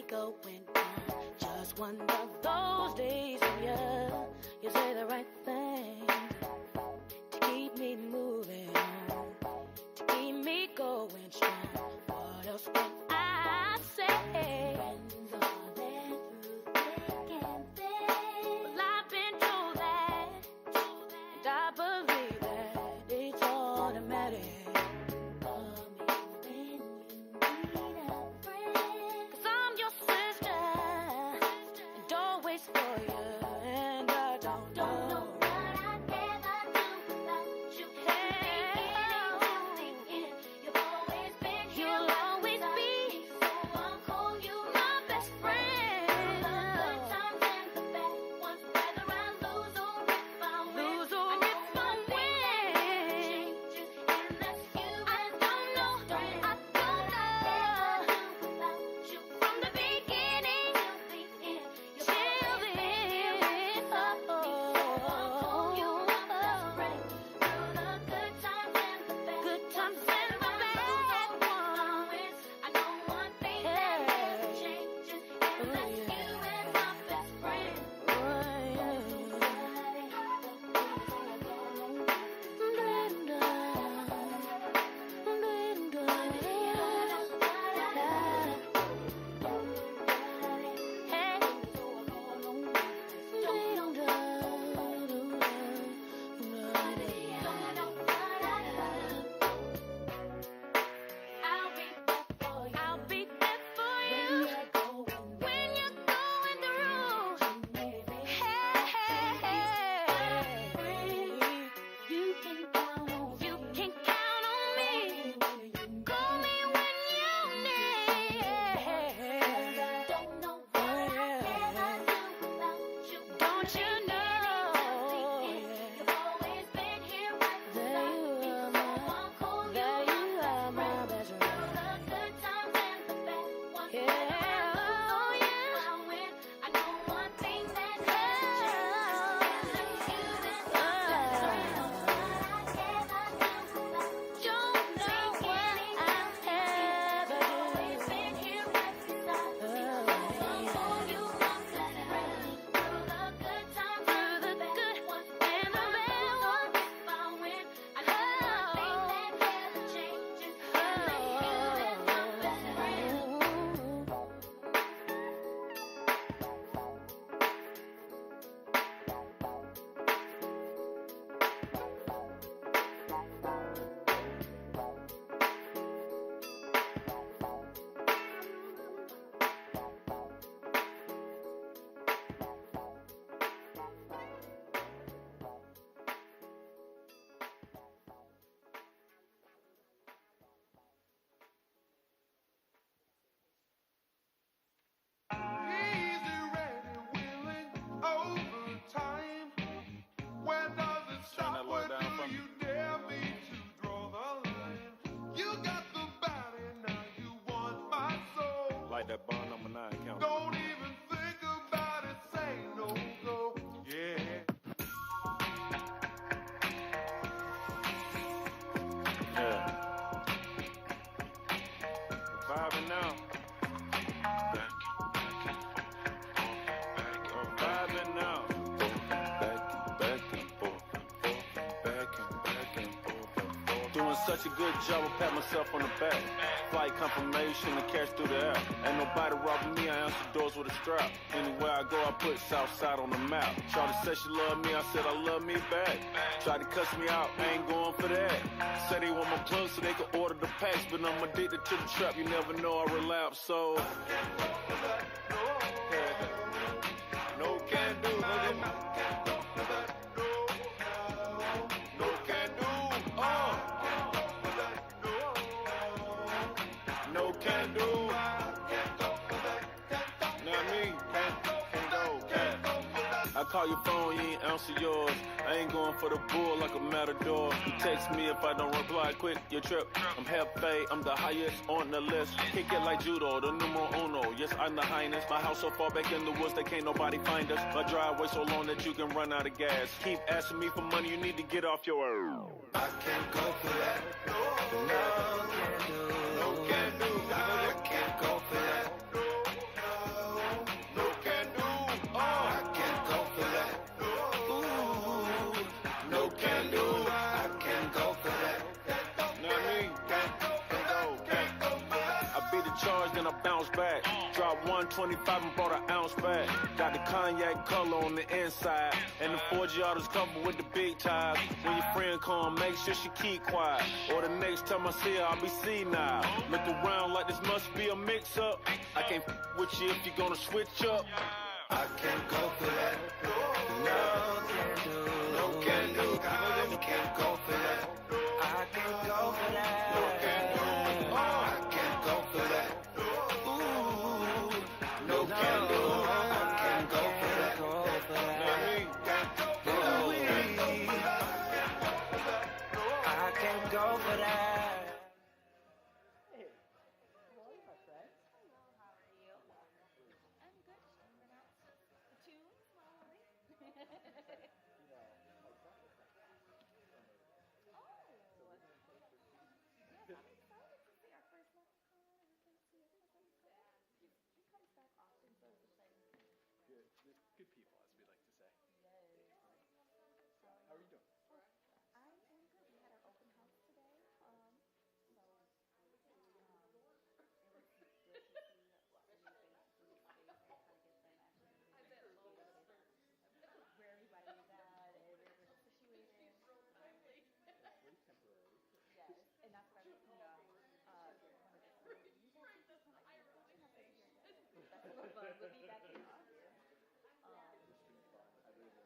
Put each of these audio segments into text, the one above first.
going down. Just one of those days when you say the right thing to keep me moving on, to keep me going strong. What else can I say? Friends are there through thick and thin. Well, I've been told that, and I believe that it's all that matters. That bar number 9 count. Don't even think about it, say no go. Yeah. Yeah. Vibing now. Vibing now. Doing such a good job, I pat myself on the back. Flight confirmation, the cash through the app. Ain't nobody robbing me, I answer doors with a strap. Anywhere I go, I put Southside on the map. Shawty said she love me, I said I love me back. Tried to cuss me out, I ain't going for that. Said they want my plug so they could order the packs, but I'm addicted to the trap, you never know I relapse, so no can do, nigga. I call your phone, you ain't answer yours. I ain't going for the bull like a matador. You text me if I don't reply, quit your trip. I'm Hefe, I'm the highest on the list. Kick it like judo, the numero uno. Yes, I'm the highness. My house so far back in the woods that can't nobody find us. My driveway so long that you can run out of gas. Keep asking me for money, you need to get off your ass. I can't go for that. No, can't do. No can do. I can't go for that. bounce back. Dropped 125 and brought an ounce back. Got the cognac color on the inside. And the 4G autos covered with the big ties. When your friend come, make sure she keep quiet. Or the next time I see her, I'll be senile. Look around like this must be a mix-up. I can't with you if you're gonna switch up. I can't go for that. No can do. No can do. I can't go for that. I can't go for that. No can do. I can't go for that. Ooh. No can do. I can't go for that. I can't go for that. Good people, as we like to say. How are you doing? I am good. We had our open house today. It was good to see some new faces, some new space, and kind of get them actually where everybody is at and where we're situated. Very temporary. Yes, and that's what I was, you know, wanted to say. You guys just come like, you have to be here. That's a little fun. We'll be back in August. It's been fun. I live in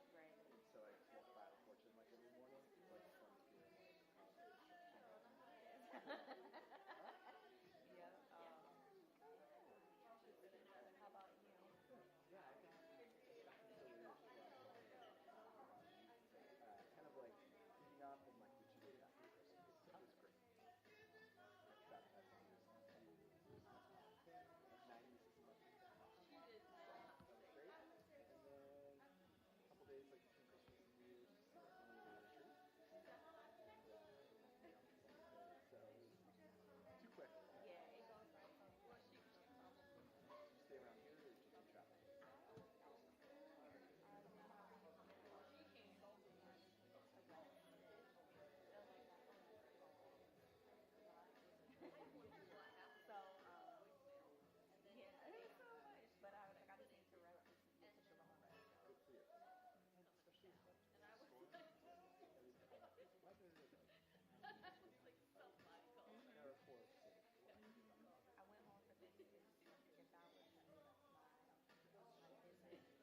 Right. so I walk by the porch like every morning. It's like fun to hear Yeah. How about you? Yeah, I got kind of like keeping up and like what you did after Christmas. It was great. That was 90s and stuff. That was great. And then a couple days like between Christmas and New Year's, just like one of the retreat. So it was too quick. Yeah, it goes right. Did you stay around here or did you travel? So, yeah, it's so much. But I got to take the rest. It's such a long rest. Good for you. Especially with storms. Weather is there are four. I went home for Thanksgiving because that was my visit. And our parents will have a baby in about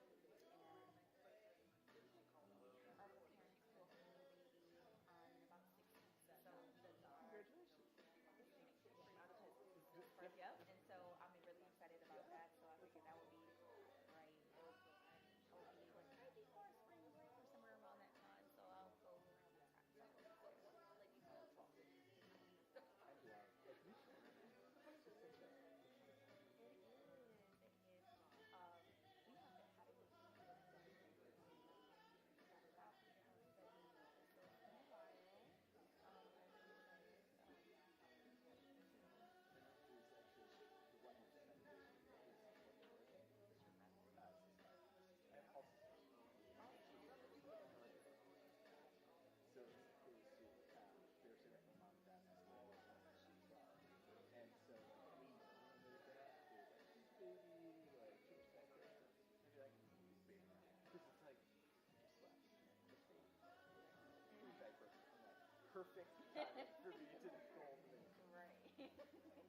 6 weeks. So Congratulations. Yep, and so I'm really excited about that. So I figured that would be right. I would be like maybe for a spring break or somewhere around that time. So I'll go around that time. So I love like we just like that. it is. We have been having a meeting with them. About the house study. So it's been a while. Perfect time for me to go over there. Right. That's awesome.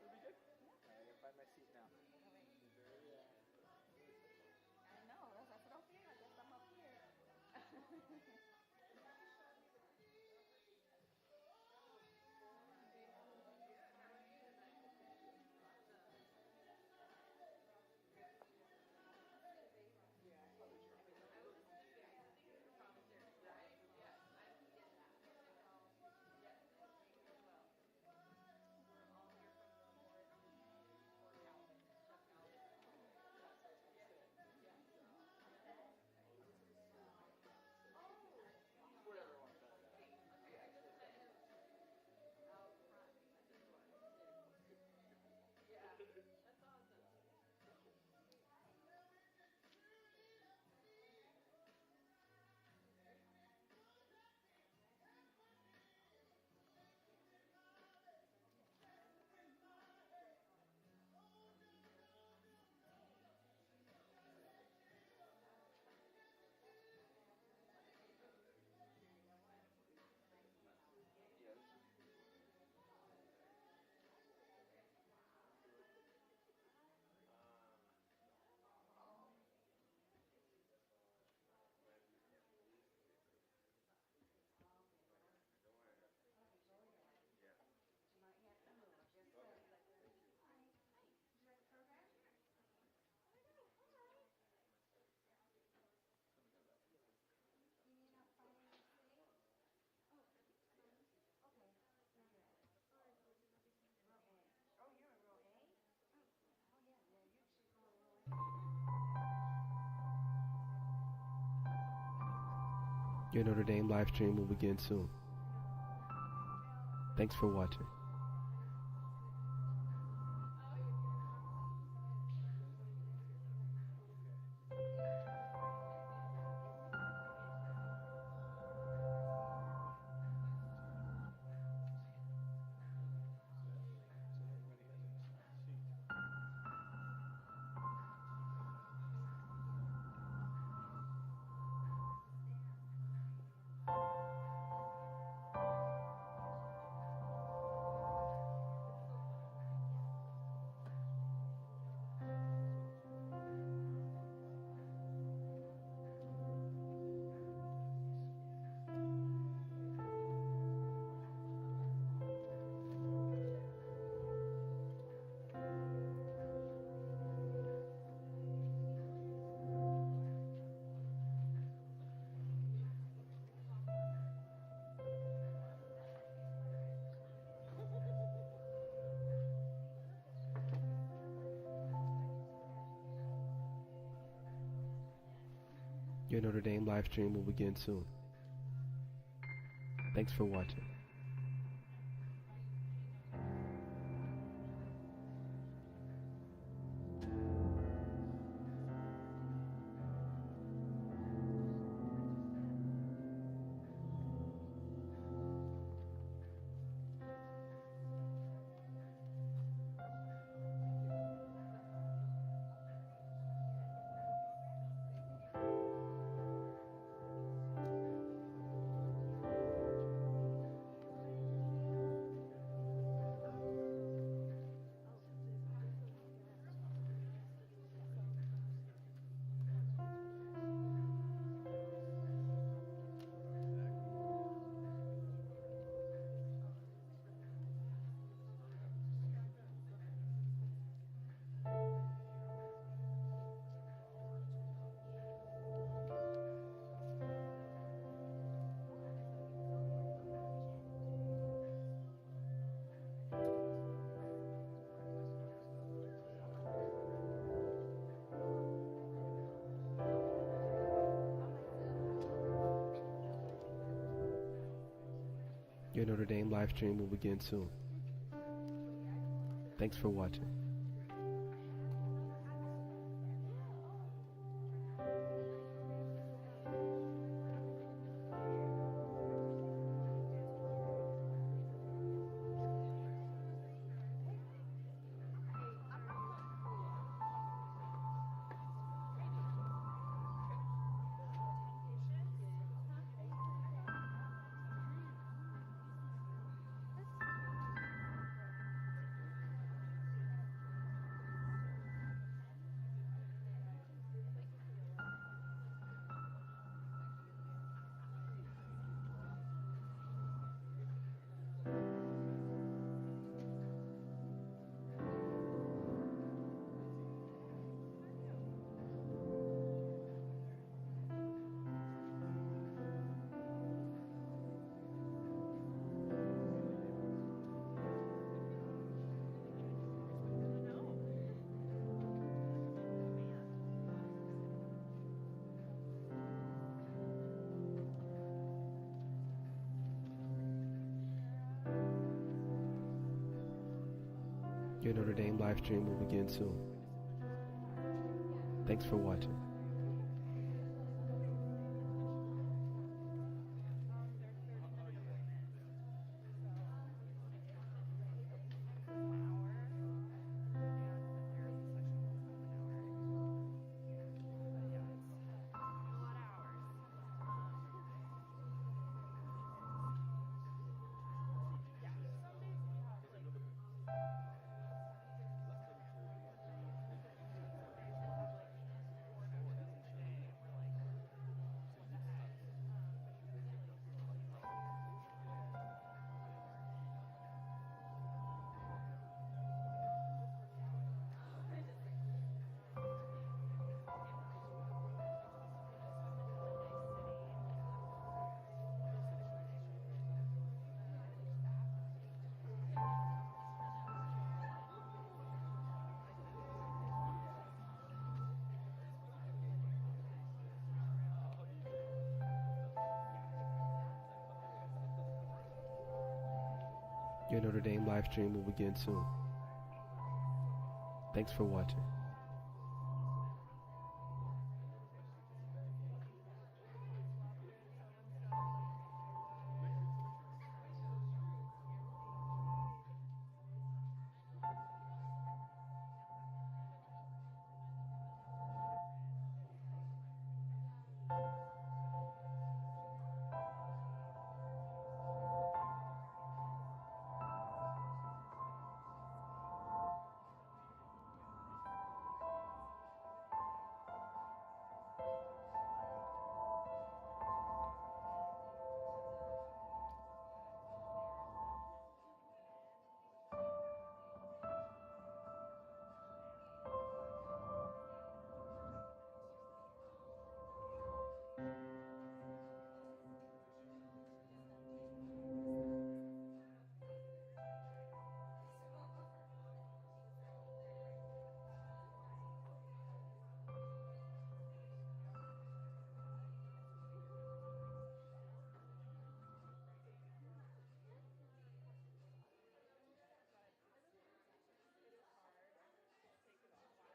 It'll be good. I gotta find my seat now. I know. That's what I'm feeling. I guess I'm up here. Your Notre Dame live stream will begin soon. Thanks for watching. Your Notre Dame live stream will begin soon. Thanks for watching. Your Notre Dame live stream will begin soon. Thanks for watching. Your Notre Dame live stream will begin soon. Thanks for watching. Your Notre Dame live stream will begin soon. Thanks for watching.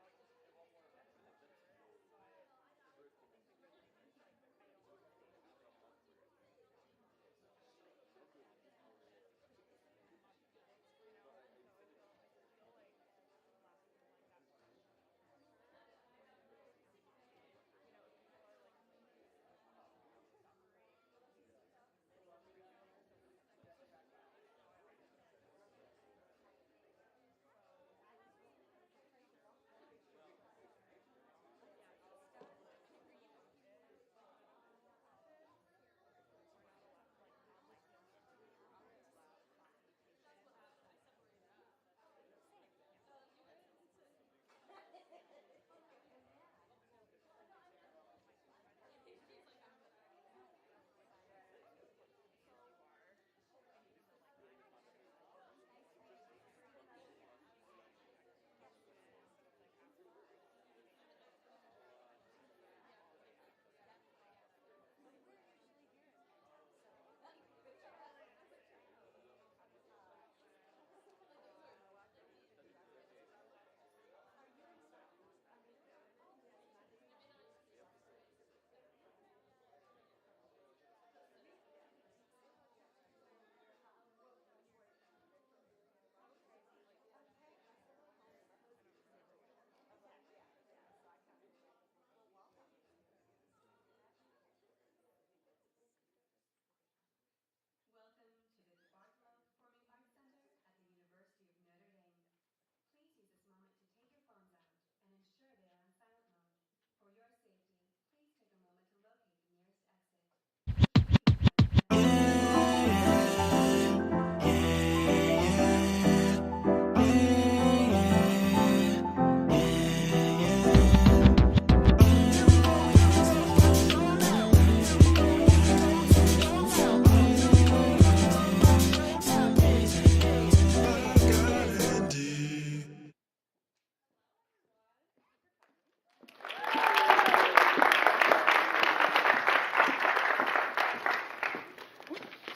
Welcome to the Department of Performing Arts Center at the University of Notre Dame. Please use this moment to take your phones out and ensure they are on silent mode. For your safety, please take a moment to locate the nearest exit.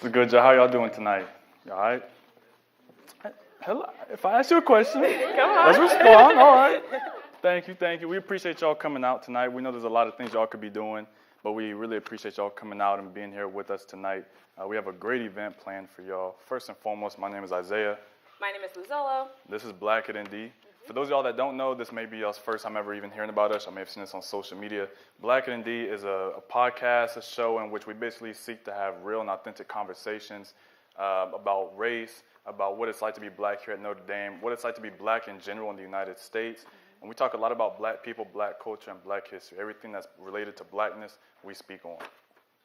It's a good job. How y'all doing tonight? You all right? Hello. If I ask you a question, let's respond. All right. Thank you. We appreciate y'all coming out tonight. We know there's a lot of things y'all could be doing, but we really appreciate y'all coming out and being here with us tonight. We have a great event planned for y'all. First and foremost, my name is Isaiah. My name is Luzolo. This is Black at ND. For those of y'all that don't know, this may be y'all's first time ever even hearing about us. I may have seen this on social media. Black at ND is a podcast, a show in which we basically seek to have real and authentic conversations about race, about what it's like to be black here at Notre Dame, what it's like to be black in general in the United States. And we talk a lot about black people, black culture, and black history. Everything that's related to blackness, we speak on.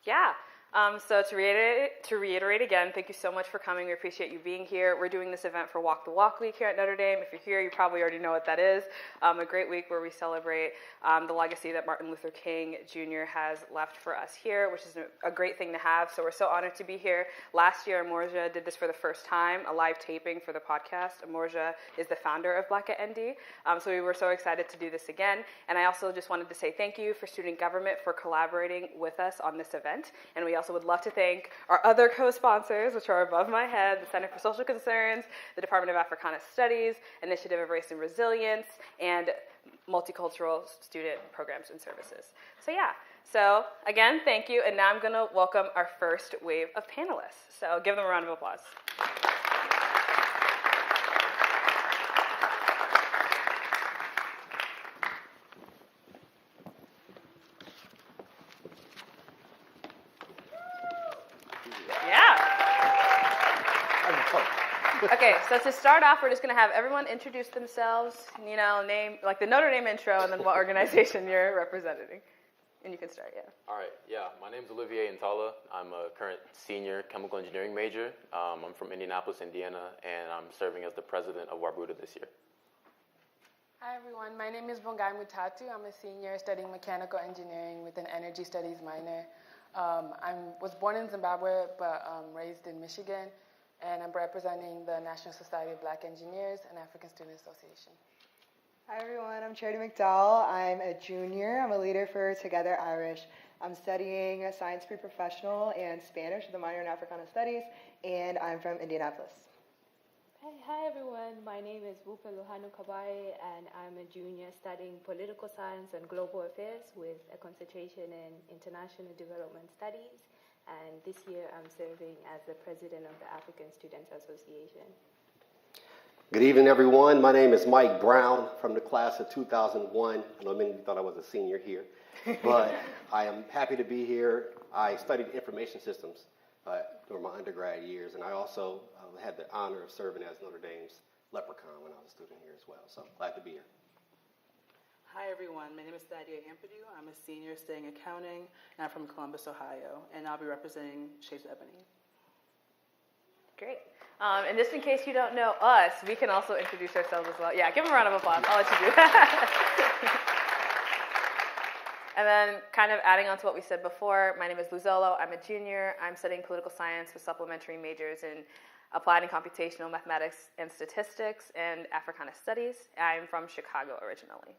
Yeah. So to reiterate again, thank you so much for coming. We appreciate you being here. We're doing this event for Walk the Walk Week here at Notre Dame. If you're here, you probably already know what that is. A great week where we celebrate the legacy that Martin Luther King Jr. has left for us here, which is a great thing to have. So we're so honored to be here. Last year, Amorja did this for the first time, a live taping for the podcast. Amorja is the founder of Black at ND. So we were so excited to do this again. And I also just wanted to say thank you for student government for collaborating with us on this event. And we we also would love to thank our other co-sponsors, which are above my head, the Center for Social Concerns, the Department of Africana Studies, Initiative of Race and Resilience, and Multicultural Student Programs and Services. So yeah, so again, thank you, and now I'm going to welcome our first wave of panelists. So give them a round of applause. Okay, so to start off, we're just going to have everyone introduce themselves, you know, name, like the Notre Dame intro, and then what organization you're representing. And you can start, yeah. All right, yeah, my name's Olivier Ntala. I'm a current senior chemical engineering major. I'm from Indianapolis, Indiana, and I'm serving as the president of Wabruda this year. Hi, everyone. My name is Vongaishe Mutatu. I'm a senior studying mechanical engineering with an energy studies minor. I was born in Zimbabwe, but raised in Michigan. And I'm representing the National Society of Black Engineers and African Student Association. Hi everyone, I'm Charity McDowell. I'm a junior. I'm a leader for Together Irish. I'm studying Science Pre-Professional and Spanish with a minor in Africana Studies, and I'm from Indianapolis. Hi everyone, my name is Bupe Kabaghe, and I'm a junior studying Political Science and Global Affairs with a concentration in International Development Studies. And this year I'm serving as the president of the African Students Association. Good evening, everyone. My name is Mike Brown from the class of 2001. I know many of you thought I was a senior here, but I am happy to be here. I studied information systems during my undergrad years, and I also had the honor of serving as Notre Dame's Leprechaun when I was a student here as well. So glad to be here. Hi everyone, my name is Thaddea Ampadu. I'm a senior studying accounting, and I'm from Columbus, Ohio, and I'll be representing Shades of Ebony. Great. And just in case you don't know us, we can also introduce ourselves as well. Yeah, give them a round of applause. I'll let you do that. And then kind of adding on to what we said before, my name is Luzolo. I'm a junior. I'm studying political science with supplementary majors in applied and computational mathematics and statistics and Africana studies. I'm from Chicago originally.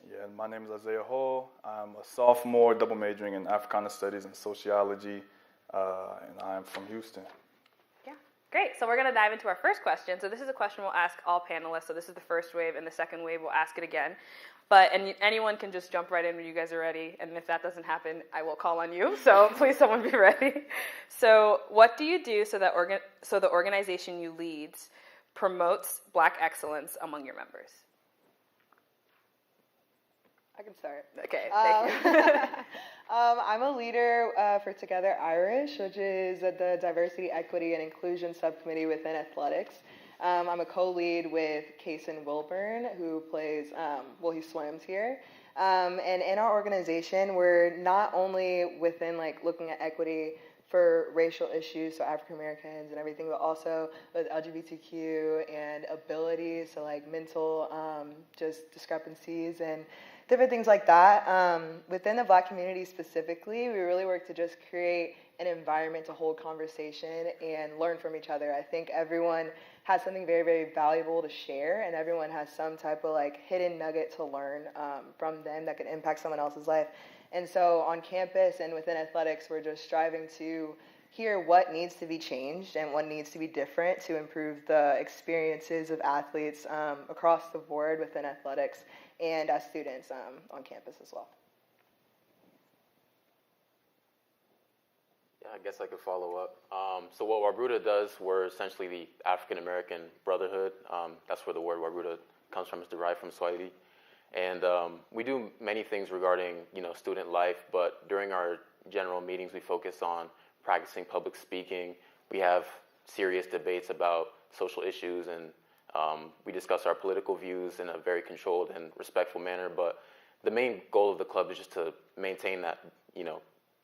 Yeah, my name is Isaiah Hall. I'm a sophomore, double majoring in Africana Studies and Sociology, and I'm from Houston. Yeah, great. So we're going to dive into our first question. So this is a question we'll ask all panelists. So this is the first wave, and the second wave we'll ask it again. And anyone can just jump right in when you guys are ready, and if that doesn't happen, I will call on you. So please, someone be ready. So what do you do so that the organization you lead promotes Black excellence among your members? I can start. Okay, thank you. I'm a leader for Together Irish, which is the Diversity, Equity, and Inclusion Subcommittee within athletics. I'm a co-lead with Kason Wilburn, who plays, he swims here. And in our organization, we're not only within looking at equity for racial issues, so African Americans and everything, but also with LGBTQ and abilities, so mental just discrepancies and different things like that. Within the Black community specifically, we really work to just create an environment to hold conversation and learn from each other. I think everyone has something very, very valuable to share, and everyone has some type of hidden nugget to learn from them that could impact someone else's life. And so on campus and within athletics, we're just striving to hear what needs to be changed and what needs to be different to improve the experiences of athletes across the board within athletics and as students on campus as well. Yeah, I guess I could follow up. So what Wabruda does, we're essentially the African American Brotherhood. That's where the word Wabruda comes from, it's derived from Swahili. And we do many things regarding, student life, but during our general meetings, we focus on practicing public speaking. We have serious debates about social issues, and we discuss our political views in a very controlled and respectful manner. But the main goal of the club is just to maintain that,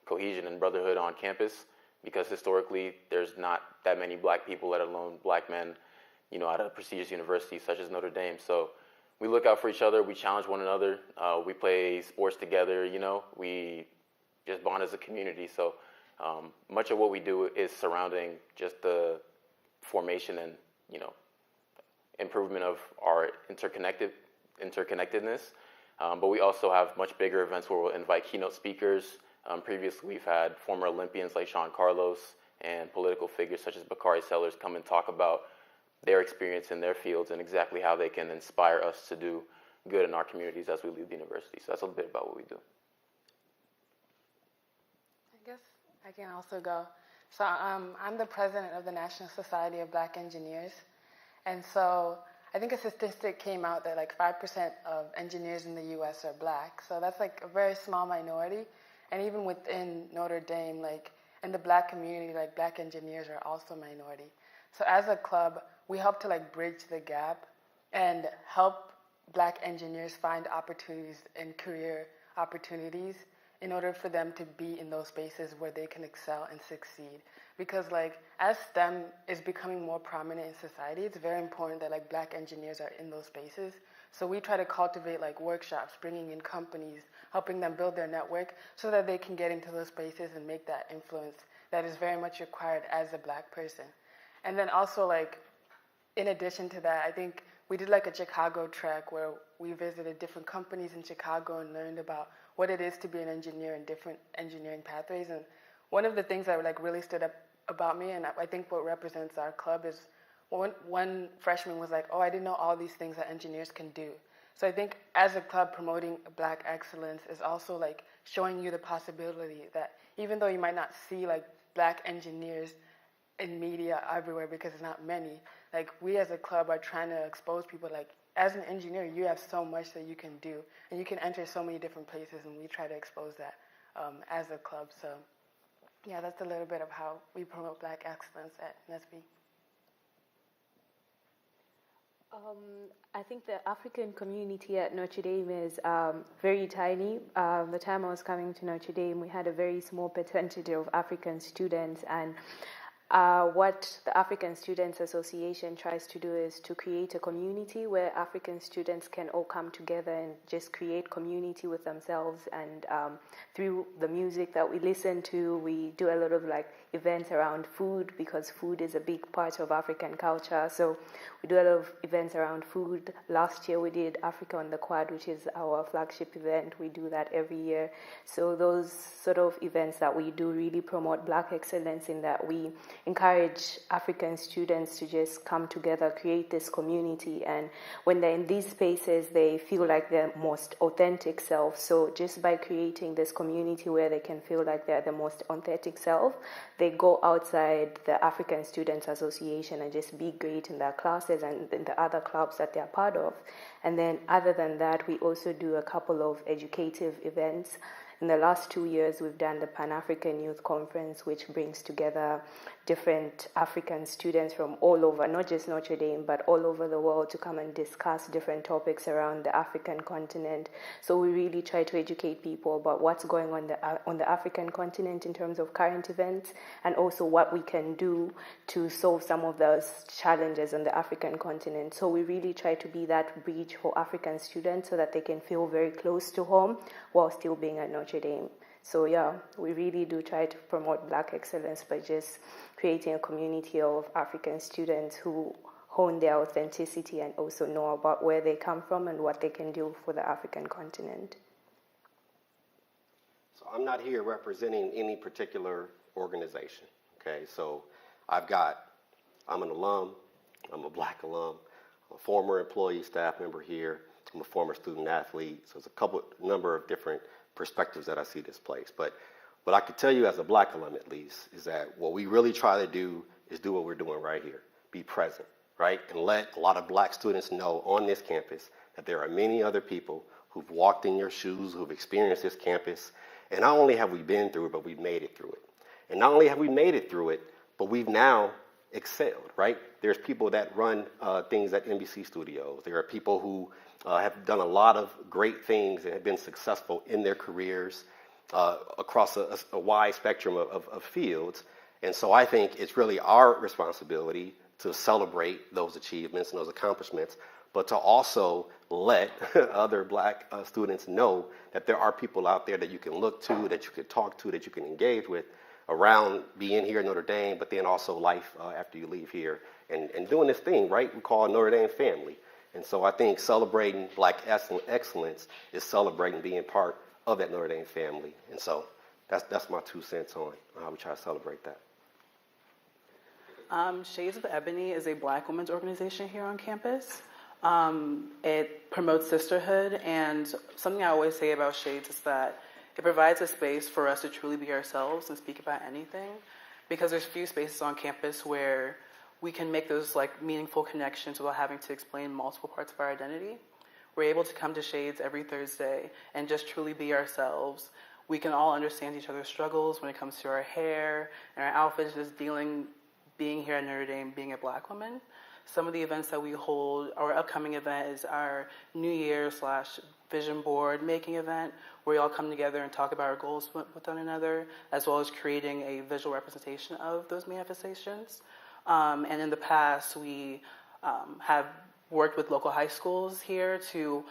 cohesion and brotherhood on campus, because historically there's not that many Black people, let alone Black men, at a prestigious university such as Notre Dame. So we look out for each other, we challenge one another, we play sports together, we just bond as a community. So much of what we do is surrounding just the formation and, improvement of our interconnectedness. But we also have much bigger events where we'll invite keynote speakers, Previously, we've had former Olympians like Sean Carlos and political figures such as Bakari Sellers come and talk about their experience in their fields and exactly how they can inspire us to do good in our communities as we leave the university. So that's a little bit about what we do. I guess I can also go. So I'm the president of the National Society of Black Engineers. And so I think a statistic came out that like 5% of engineers in the U.S. are black. So that's like a very small minority. And even within Notre Dame, like in the black community, like black engineers are also minority. So as a club, we help to like bridge the gap and help black engineers find opportunities and career opportunities in order for them to be in those spaces where they can excel and succeed. Because like as STEM is becoming more prominent in society, it's very important that like black engineers are in those spaces. So we try to cultivate like workshops, bringing in companies, helping them build their network so that they can get into those spaces and make that influence that is very much required as a black person. And then also like, in addition to that, I think we did like a Chicago trek where we visited different companies in Chicago and learned about what it is to be an engineer in different engineering pathways. And one of the things that like really stood up about me, and I think what represents our club, is one freshman was like, oh, I didn't know all these things that engineers can do. So I think as a club, promoting black excellence is also like showing you the possibility that even though you might not see like black engineers in media everywhere because it's not many, like we as a club are trying to expose people like, as an engineer, you have so much that you can do, and you can enter so many different places, and we try to expose that as a club. So yeah, that's a little bit of how we promote black excellence at NSB. I think the African community at Notre Dame is very tiny. The time I was coming to Notre Dame, we had a very small percentage of African students, and what the African Students Association tries to do is to create a community where African students can all come together and just create community with themselves. And through the music that we listen to, we do a lot of like events around food, because food is a big part of African culture. So we do a lot of events around food. Last year we did Africa on the Quad, which is our flagship event. We do that every year. So those sort of events that we do really promote black excellence, in that we encourage African students to just come together, create this community, and when they're in these spaces, they feel like their most authentic self. So just by creating this community where they can feel like they're the most authentic self, they go outside the African Students Association and just be great in their classes and in the other clubs that they're part of. And then other than that, we also do a couple of educative events. In the last 2 years, we've done the Pan-African Youth Conference, which brings together different African students from all over, not just Notre Dame, but all over the world, to come and discuss different topics around the African continent. So we really try to educate people about what's going on the African continent in terms of current events, and also what we can do to solve some of those challenges on the African continent. So we really try to be that bridge for African students so that they can feel very close to home while still being at Notre Dame. So yeah, we really do try to promote black excellence by just creating a community of African students who hone their authenticity and also know about where they come from and what they can do for the African continent. So I'm not here representing any particular organization, okay? So I'm an alum, I'm a black alum, I'm a former employee, staff member here, I'm a former student athlete, so there's a number of different perspectives that I see this place. But what I could tell you as a black alum, at least, is that what we really try to do is do what we're doing right here. Be present, right? And let a lot of black students know on this campus that there are many other people who've walked in your shoes, who've experienced this campus. And not only have we been through it, but we've made it through it. And not only have we made it through it, but we've now excelled, right? There's people that run things at NBC Studios. There are people who have done a lot of great things and have been successful in their careers across a wide spectrum of fields. And so I think it's really our responsibility to celebrate those achievements and those accomplishments, but to also let other black students know that there are people out there that you can look to, that you can talk to, that you can engage with around being here at Notre Dame, but then also life after you leave here and doing this thing, right? We call Notre Dame family. And so I think celebrating black excellence is celebrating being part of that Notre Dame family. And so that's my 2 cents on how we try to celebrate that. Shades of Ebony is a Black women's organization here on campus. It promotes sisterhood, and something I always say about Shades is that it provides a space for us to truly be ourselves and speak about anything, because there's few spaces on campus where we can make those like meaningful connections without having to explain multiple parts of our identity. We're able to come to Shades every Thursday and just truly be ourselves. We can all understand each other's struggles when it comes to our hair and our outfits, just being here at Notre Dame, being a Black woman. Some of the events that we hold, our upcoming event is our New Year/Vision Board making event, where we all come together and talk about our goals with one another, as well as creating a visual representation of those manifestations. And in the past, we have worked with local high schools here to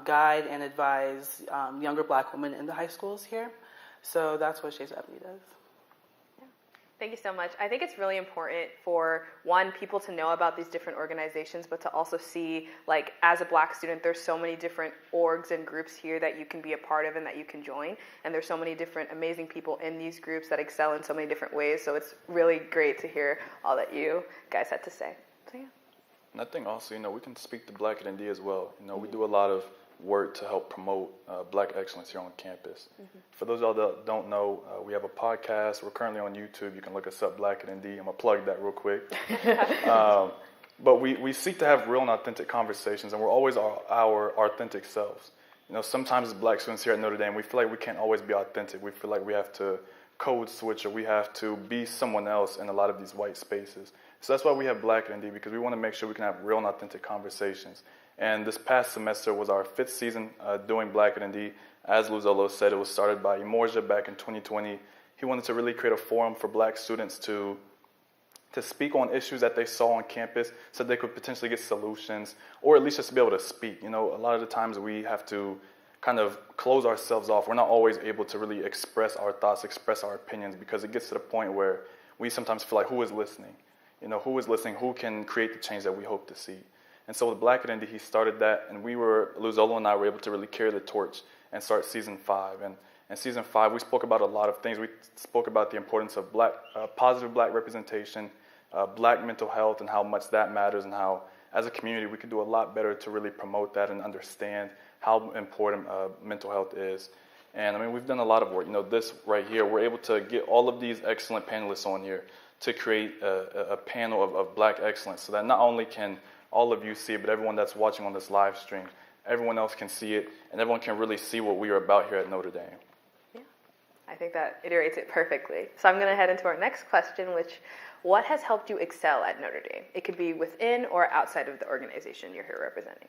guide and advise younger Black women in the high schools here. So that's what Shades of Ebony does. Thank you so much. I think it's really important for, one, people to know about these different organizations, but to also see, like, as a Black student, there's so many different orgs and groups here that you can be a part of and that you can join. And there's so many different amazing people in these groups that excel in so many different ways. So it's really great to hear all that you guys had to say. So, yeah. And I think also, we can speak to Black at ND as well. We do a lot of work to help promote Black excellence here on campus. For those of y'all that don't know, we have a podcast. We're currently on YouTube. You can look us up, Black at ND. I'm going to plug that real quick. But we seek to have real and authentic conversations, and we're always our authentic selves. Sometimes as Black students here at Notre Dame, we feel like we can't always be authentic. We feel like we have to code switch, or we have to be someone else in a lot of these white spaces. So that's why we have Black at ND, because we want to make sure we can have real and authentic conversations. And this past semester was our 5th season doing Black at ND. As Luzolo said, it was started by Imorja back in 2020. He wanted to really create a forum for Black students to speak on issues that they saw on campus so they could potentially get solutions, or at least just to be able to speak. A lot of the times we have to kind of close ourselves off. We're not always able to really express our thoughts, express our opinions, because it gets to the point where we sometimes feel like, who is listening? Who is listening? Who can create the change that we hope to see? And so with Black at ND, he started that, and Luzolo and I were able to really carry the torch and start season 5. And in season 5, we spoke about a lot of things. We spoke about the importance of positive Black representation, Black mental health, and how much that matters, and how, as a community, we can do a lot better to really promote that and understand how important mental health is. And we've done a lot of work. This right here, we're able to get all of these excellent panelists on here to create a panel of Black excellence, so that not only can all of you see it, but everyone that's watching on this live stream, everyone else can see it, and everyone can really see what we are about here at Notre Dame. Yeah, I think that iterates it perfectly. So I'm going to head into our next question, which, what has helped you excel at Notre Dame? It could be within or outside of the organization you're here representing.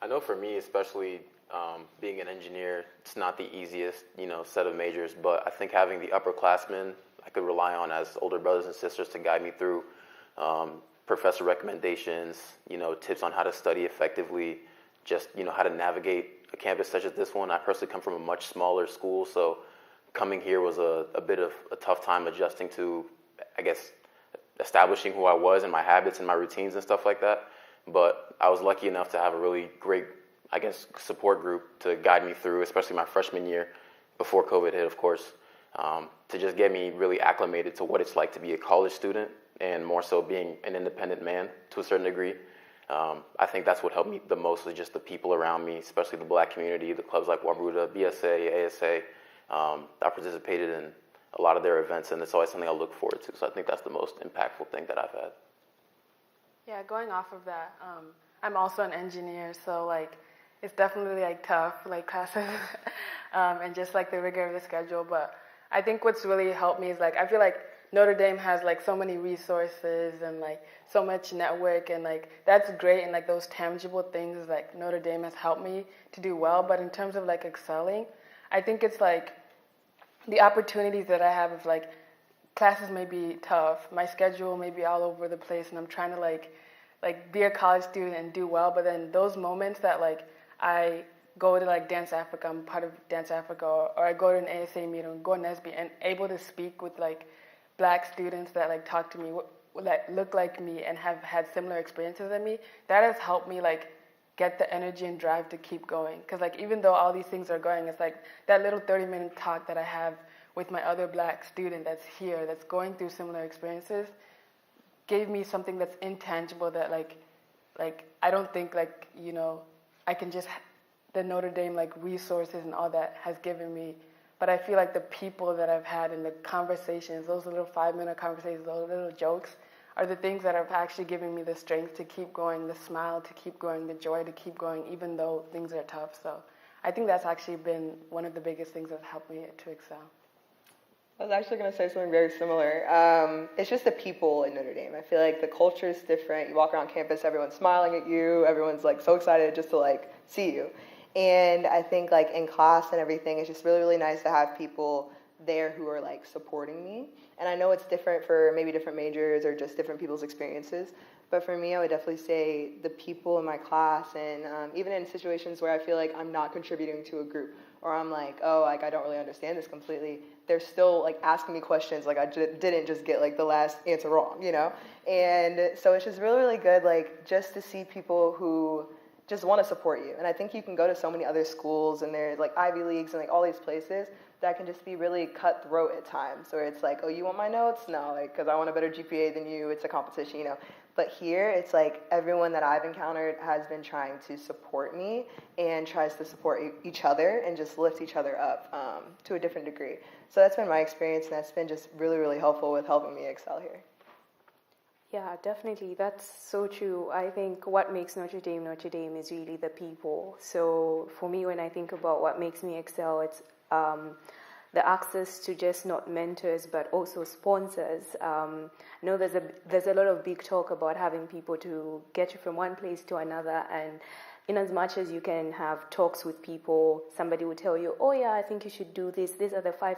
I know for me, especially being an engineer, it's not the easiest, set of majors, but I think having the upperclassmen I could rely on as older brothers and sisters to guide me through professor recommendations, tips on how to study effectively, just, how to navigate a campus such as this one. I personally come from a much smaller school, so coming here was a bit of a tough time adjusting to, I guess, establishing who I was and my habits and my routines and stuff like that. But I was lucky enough to have a really great, I guess, support group to guide me through, especially my freshman year, before COVID hit, of course, to just get me really acclimated to what it's like to be a college student, and more so being an independent man to a certain degree. I think that's what helped me the most, was just the people around me, especially the Black community, the clubs like Wabruda, BSA, ASA. I participated in a lot of their events, and it's always something I look forward to. So I think that's the most impactful thing that I've had. Yeah, going off of that, I'm also an engineer, so it's definitely tough, classes, and just the rigor of the schedule. But I think what's really helped me is I feel like Notre Dame has so many resources and so much network, and that's great, and those tangible things Notre Dame has helped me to do well. But in terms of excelling, I think it's the opportunities that I have of classes may be tough, my schedule may be all over the place, and I'm trying to be a college student and do well. But then those moments that I go to Dance Africa, I'm part of Dance Africa, or I go to an ASA meeting, go to NSB, and able to speak with Black students that talk to me, that look like me and have had similar experiences than me, that has helped me get the energy and drive to keep going. Because like even though all these things are going, it's like that little 30-minute talk that I have with my other black student that's here, that's going through similar experiences, gave me something that's intangible that like I don't think like, you know, I can just, the Notre Dame like resources and all that has given me. But I feel like the people that I've had and the conversations, those little 5-minute conversations, those little jokes, are the things that have actually given me the strength to keep going, the smile to keep going, the joy to keep going, even though things are tough. So I think that's actually been one of the biggest things that helped me to excel. I was actually going to say something very similar. It's just the people in Notre Dame. I feel like the culture is different. You walk around campus, everyone's smiling at you, everyone's like so excited just to like see you. And I think like in class and everything, it's just really, really nice to have people there who are like supporting me. And I know it's different for maybe different majors or just different people's experiences. But for me, I would definitely say the people in my class, and even in situations where I feel like I'm not contributing to a group, or I'm like, oh, like I don't really understand this completely, they're still like asking me questions like I didn't just get like the last answer wrong, you know? And so it's just really, really good like just to see people who just want to support you. And I think you can go to so many other schools and there's like Ivy Leagues and like all these places that can just be really cutthroat at times, where it's like, oh, you want my notes? No, like, because I want a better GPA than you. It's a competition, you know. But here, it's like everyone that I've encountered has been trying to support me and tries to support each other and just lift each other up to a different degree. So that's been my experience, and that's been just really, really helpful with helping me excel here. Yeah, definitely. That's so true. I think what makes Notre Dame is really the people. So for me, when I think about what makes me excel, it's the access to just not mentors but also sponsors. I know there's a lot of big talk about having people to get you from one place to another, and in as much as you can have talks with people, somebody will tell you, oh yeah, I think you should do this. These are the 5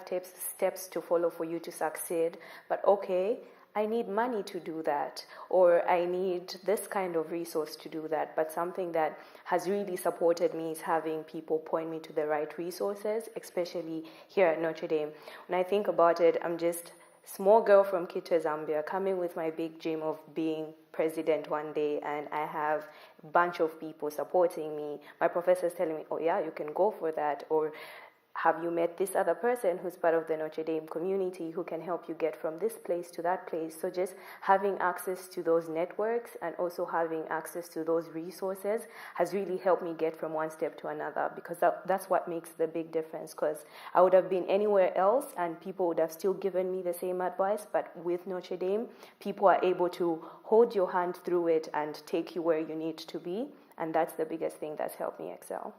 steps to follow for you to succeed. But okay, I need money to do that, or I need this kind of resource to do that. But something that has really supported me is having people point me to the right resources, especially here at Notre Dame. When I think about it, I'm just a small girl from Kitwe, Zambia, coming with my big dream of being president one day, and I have a bunch of people supporting me. My professor's telling me, oh yeah, you can go for that, or have you met this other person who's part of the Notre Dame community who can help you get from this place to that place? So just having access to those networks and also having access to those resources has really helped me get from one step to another, because that's what makes the big difference. Because I would have been anywhere else and people would have still given me the same advice, but with Notre Dame, people are able to hold your hand through it and take you where you need to be, and that's the biggest thing that's helped me excel.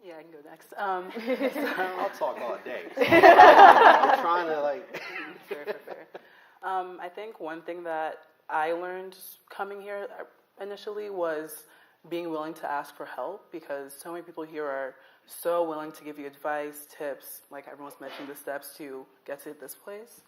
Yeah, I can go next. I'll talk all day. I'm trying to like. Fair. I think one thing that I learned coming here initially was being willing to ask for help, because so many people here are so willing to give you advice, tips, like everyone's mentioned the steps to get to this place.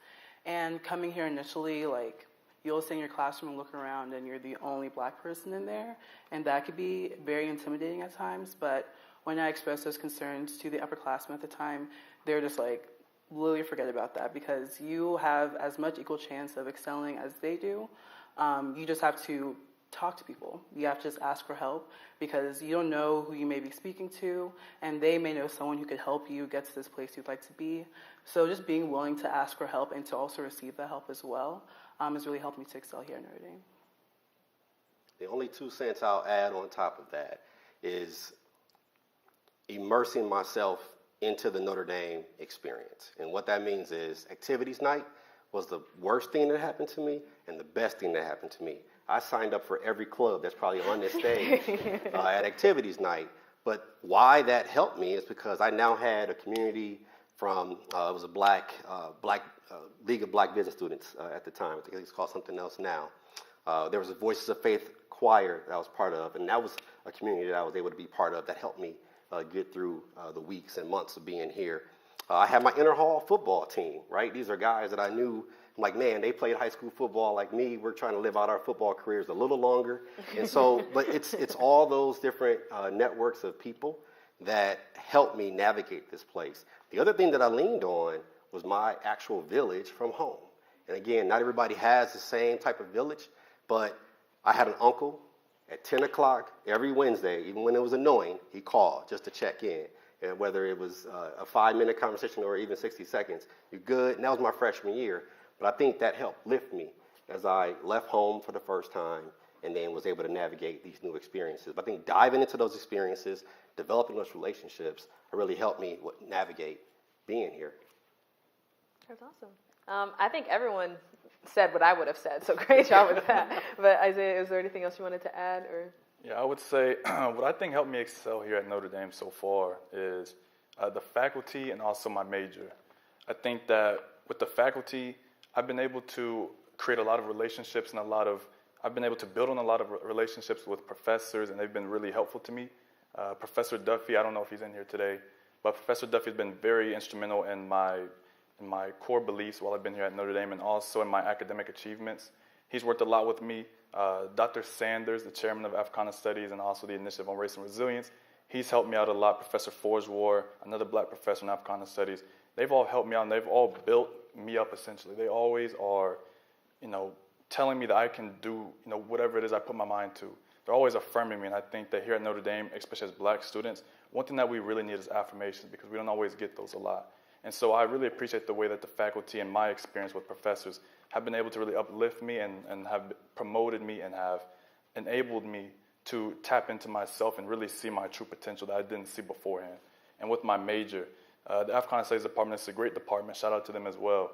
And coming here initially, like, you'll sit in your classroom and look around and you're the only black person in there, and that could be very intimidating at times. But when I expressed those concerns to the upperclassmen at the time, they're just like, literally forget about that, because you have as much equal chance of excelling as they do. You just have to talk to people. You have to just ask for help, because you don't know who you may be speaking to, and they may know someone who could help you get to this place you'd like to be. So just being willing to ask for help and to also receive that help as well has really helped me to excel here at Notre Dame. The only 2 cents I'll add on top of that is immersing myself into the Notre Dame experience. And what that means is activities night was the worst thing that happened to me and the best thing that happened to me. I signed up for every club that's probably on this stage at activities night. But why that helped me is because I now had a community from, it was a black League of Black Business Students at the time. I think it's called something else now. There was a Voices of Faith choir that I was part of, and that was a community that I was able to be part of that helped me get through the weeks and months of being here. I had my inner hall football team, right? These are guys that I knew, I'm like, man, they played high school football like me. We're trying to live out our football careers a little longer. And so, but it's all those different networks of people that helped me navigate this place. The other thing that I leaned on was my actual village from home. And again, not everybody has the same type of village, But I had an uncle at 10 o'clock every Wednesday, even when it was annoying, he called just to check in. And whether it was a 5-minute conversation or even 60 seconds, you're good. And that was my freshman year. But I think that helped lift me as I left home for the first time and then was able to navigate these new experiences. But I think diving into those experiences, developing those relationships, really helped me navigate being here. That's awesome. I think everyone said what I would have said, so great job with that. But Isaiah, is there anything else you wanted to add? Or? Yeah, I would say what I think helped me excel here at Notre Dame so far is the faculty and also my major. I think that with the faculty, I've been able to create a lot of relationships and I've been able to build on a lot of relationships with professors, and they've been really helpful to me. Professor Duffy, I don't know if he's in here today, but Professor Duffy has been very instrumental in my core beliefs while I've been here at Notre Dame and also in my academic achievements. He's worked a lot with me. Dr. Sanders, the chairman of Africana Studies and also the Initiative on Race and Resilience, he's helped me out a lot. Professor Forswar, another black professor in Africana Studies, they've all helped me out and they've all built me up essentially. They always are, telling me that I can do, whatever it is I put my mind to. They're always affirming me, and I think that here at Notre Dame, especially as black students, one thing that we really need is affirmations because we don't always get those a lot. And so I really appreciate the way that the faculty and my experience with professors have been able to really uplift me and have promoted me and have enabled me to tap into myself and really see my true potential that I didn't see beforehand. And with my major, the Africana Studies Department is a great department. Shout out to them as well.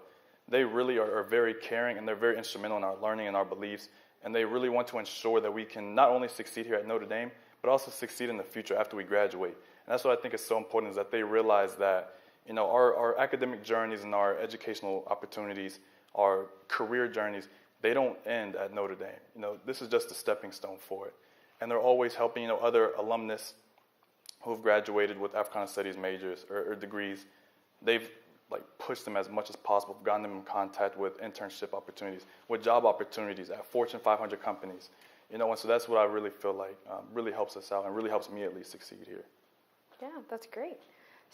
They really are very caring and they're very instrumental in our learning and our beliefs. And they really want to ensure that we can not only succeed here at Notre Dame, but also succeed in the future after we graduate. And that's what I think is so important is that they realize that our academic journeys and our educational opportunities, our career journeys, they don't end at Notre Dame. This is just a stepping stone for it. And they're always helping, other alumnus who have graduated with Africana Studies majors or degrees. They've pushed them as much as possible, gotten them in contact with internship opportunities, with job opportunities at Fortune 500 companies. And so that's what I really feel like really helps us out and really helps me at least succeed here. Yeah, that's great.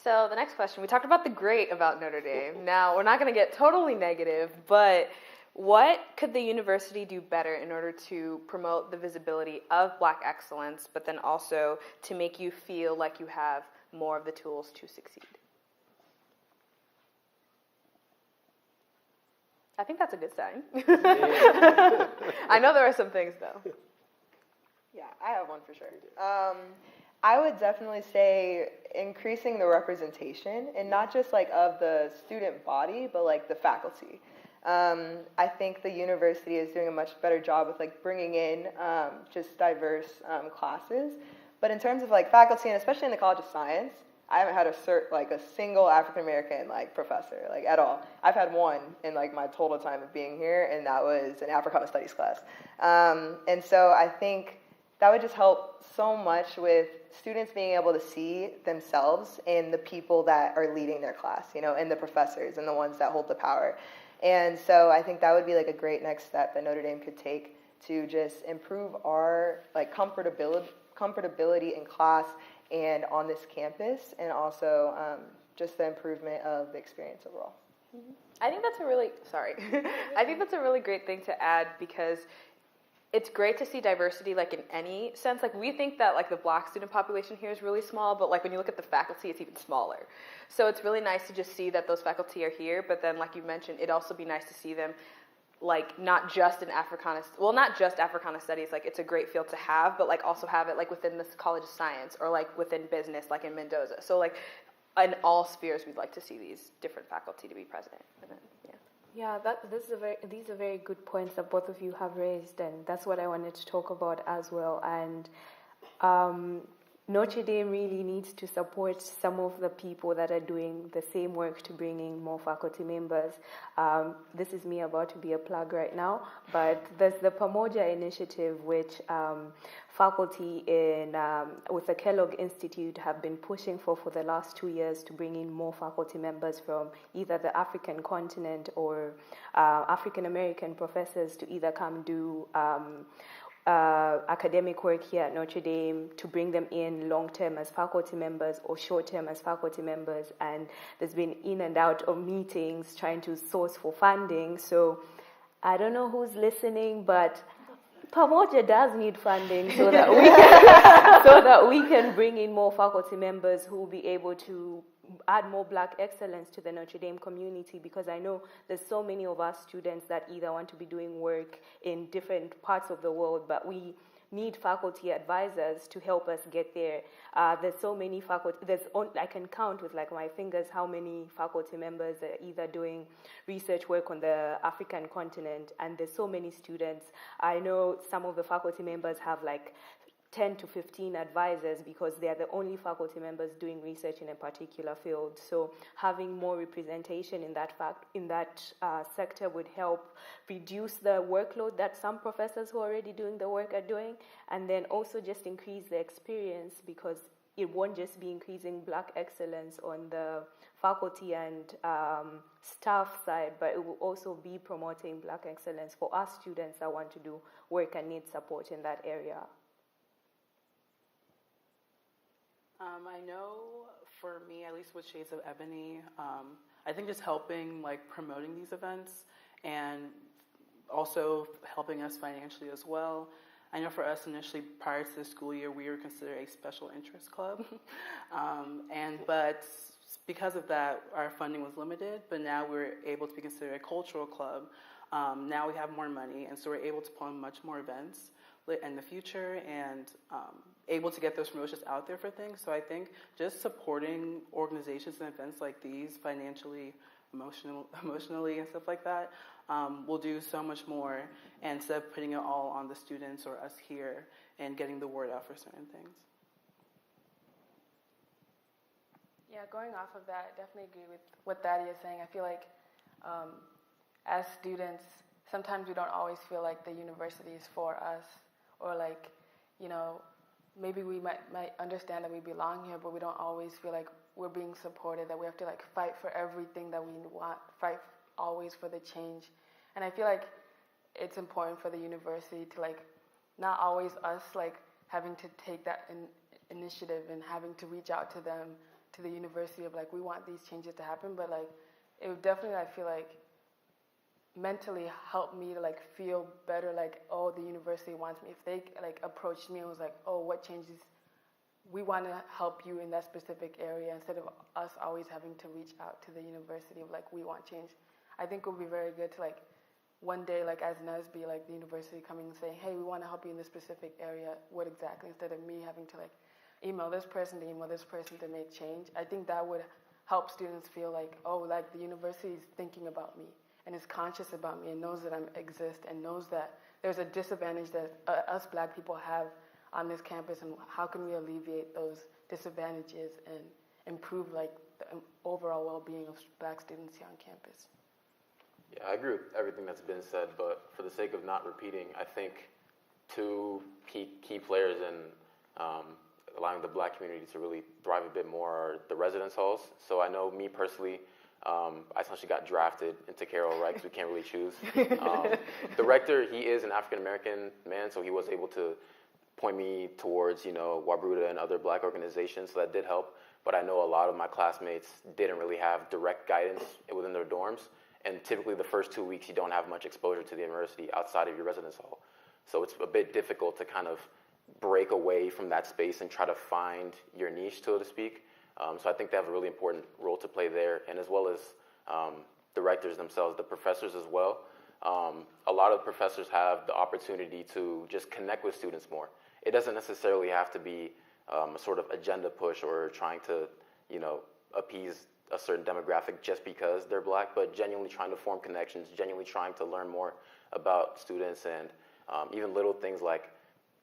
So the next question, we talked about the great about Notre Dame. Now, we're not going to get totally negative, but what could the university do better in order to promote the visibility of black excellence, but then also to make you feel like you have more of the tools to succeed? I think that's a good sign. I know there are some things, though. Yeah, I have one for sure. I would definitely say increasing the representation, and not just of the student body, but the faculty. I think the university is doing a much better job with bringing in just diverse classes. But in terms of faculty, and especially in the College of Science, I haven't had a single African American professor at all. I've had one in my total time of being here, and that was an Africana Studies class. And so I think that would just help so much with students being able to see themselves in the people that are leading their class, and the professors and the ones that hold the power. And so I think that would be a great next step that Notre Dame could take to just improve our comfortability in class and on this campus, and also just the improvement of the experience overall. Mm-hmm. I think that's a really great thing to add, because it's great to see diversity in any sense. We think that the black student population here is really small, but when you look at the faculty, it's even smaller. So it's really nice to just see that those faculty are here, but then like you mentioned, it'd also be nice to see them not just in not just Africana Studies, it's a great field to have, but also have it within this College of Science or within business, in Mendoza. So in all spheres, we'd like to see these different faculty to be present. And then, yeah, these are very good points that both of you have raised, and that's what I wanted to talk about as well. And Notre Dame really needs to support some of the people that are doing the same work to bring in more faculty members. This is me about to be a plug right now, but there's the Pamoja initiative, which faculty with the Kellogg Institute have been pushing for the last 2 years, to bring in more faculty members from either the African continent or African American professors to either come do academic work here at Notre Dame, to bring them in long-term as faculty members or short-term as faculty members. And there's been in and out of meetings trying to source for funding. So I don't know who's listening, but Pamoja does need funding so that we can, so that we can bring in more faculty members who will be able to add more Black excellence to the Notre Dame community, because I know there's so many of us students that either want to be doing work in different parts of the world, but we need faculty advisors to help us get there. There's so many faculty, I can count with like my fingers how many faculty members are either doing research work on the African continent, and there's so many students. I know some of the faculty members have like 10 to 15 advisors because they are the only faculty members doing research in a particular field. So having more representation in that sector would help reduce the workload that some professors who are already doing the work are doing, and then also just increase the experience, because it won't just be increasing Black excellence on the faculty and staff side, but it will also be promoting Black excellence for us students that want to do work and need support in that area. I know for me, at least with Shades of Ebony, I think just helping like promoting these events and also helping us financially as well. I know for us initially prior to the school year, we were considered a special interest club. But because of that, our funding was limited, but now we're able to be considered a cultural club. Now we have more money, and so we're able to plan much more events in the future and able to get those promotions out there for things. So I think just supporting organizations and events like these financially, emotionally and stuff like that will do so much more, and instead of putting it all on the students or us here and getting the word out for certain things. Yeah, going off of that, I definitely agree with what Thaddea is saying. I feel like as students, sometimes we don't always feel like the university is for us, or like, you know, maybe we might understand that we belong here, but we don't always feel like we're being supported, that we have to like fight for everything that we want, fight always for the change. And I feel like it's important for the university to like, not always us like having to take that initiative and having to reach out to them, to the university of like, we want these changes to happen, but like, it would definitely, I feel like, mentally help me to like feel better, like, oh, the university wants me. If they like approached me and was like, oh, what changes, we want to help you in that specific area, instead of us always having to reach out to the university of like, we want change. I think it would be very good to like one day, like as NESB, like the university coming and saying, hey, we want to help you in this specific area, what exactly, instead of me having to like email this person to email this person to make change. I think that would help students feel like, oh, like the university is thinking about me and is conscious about me and knows that I exist and knows that there's a disadvantage that us Black people have on this campus, and how can we alleviate those disadvantages and improve like the overall well-being of Black students here on campus. Yeah, I agree with everything that's been said, but for the sake of not repeating, I think two key players in allowing the Black community to really thrive a bit more are the residence halls. So I know me personally, I essentially got drafted into Carroll, right, because we can't really choose. The rector, he is an African-American man, so he was able to point me towards, you know, Wabruda and other Black organizations, so that did help. But I know a lot of my classmates didn't really have direct guidance within their dorms, and typically the first 2 weeks you don't have much exposure to the university outside of your residence hall. So it's a bit difficult to kind of break away from that space and try to find your niche, so to speak. So I think they have a really important role to play there, and as well as the rectors themselves, the professors as well. A lot of professors have the opportunity to just connect with students more. It doesn't necessarily have to be a sort of agenda push or trying to, you know, appease a certain demographic just because they're Black, but genuinely trying to form connections, genuinely trying to learn more about students, and even little things like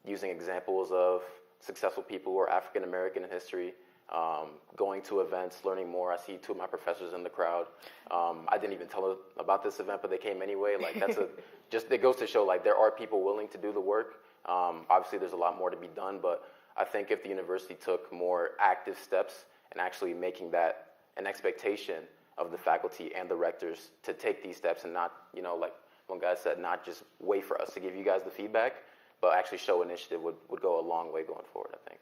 using examples of successful people who are African American in history, going to events, learning more. I see two of my professors in the crowd. I didn't even tell them about this event, but they came anyway. Like it goes to show like there are people willing to do the work. Obviously there's a lot more to be done, but I think if the university took more active steps and actually making that an expectation of the faculty and the rectors to take these steps and not, you know, like one guy said, not just wait for us to give you guys the feedback, but actually show initiative would go a long way going forward, I think.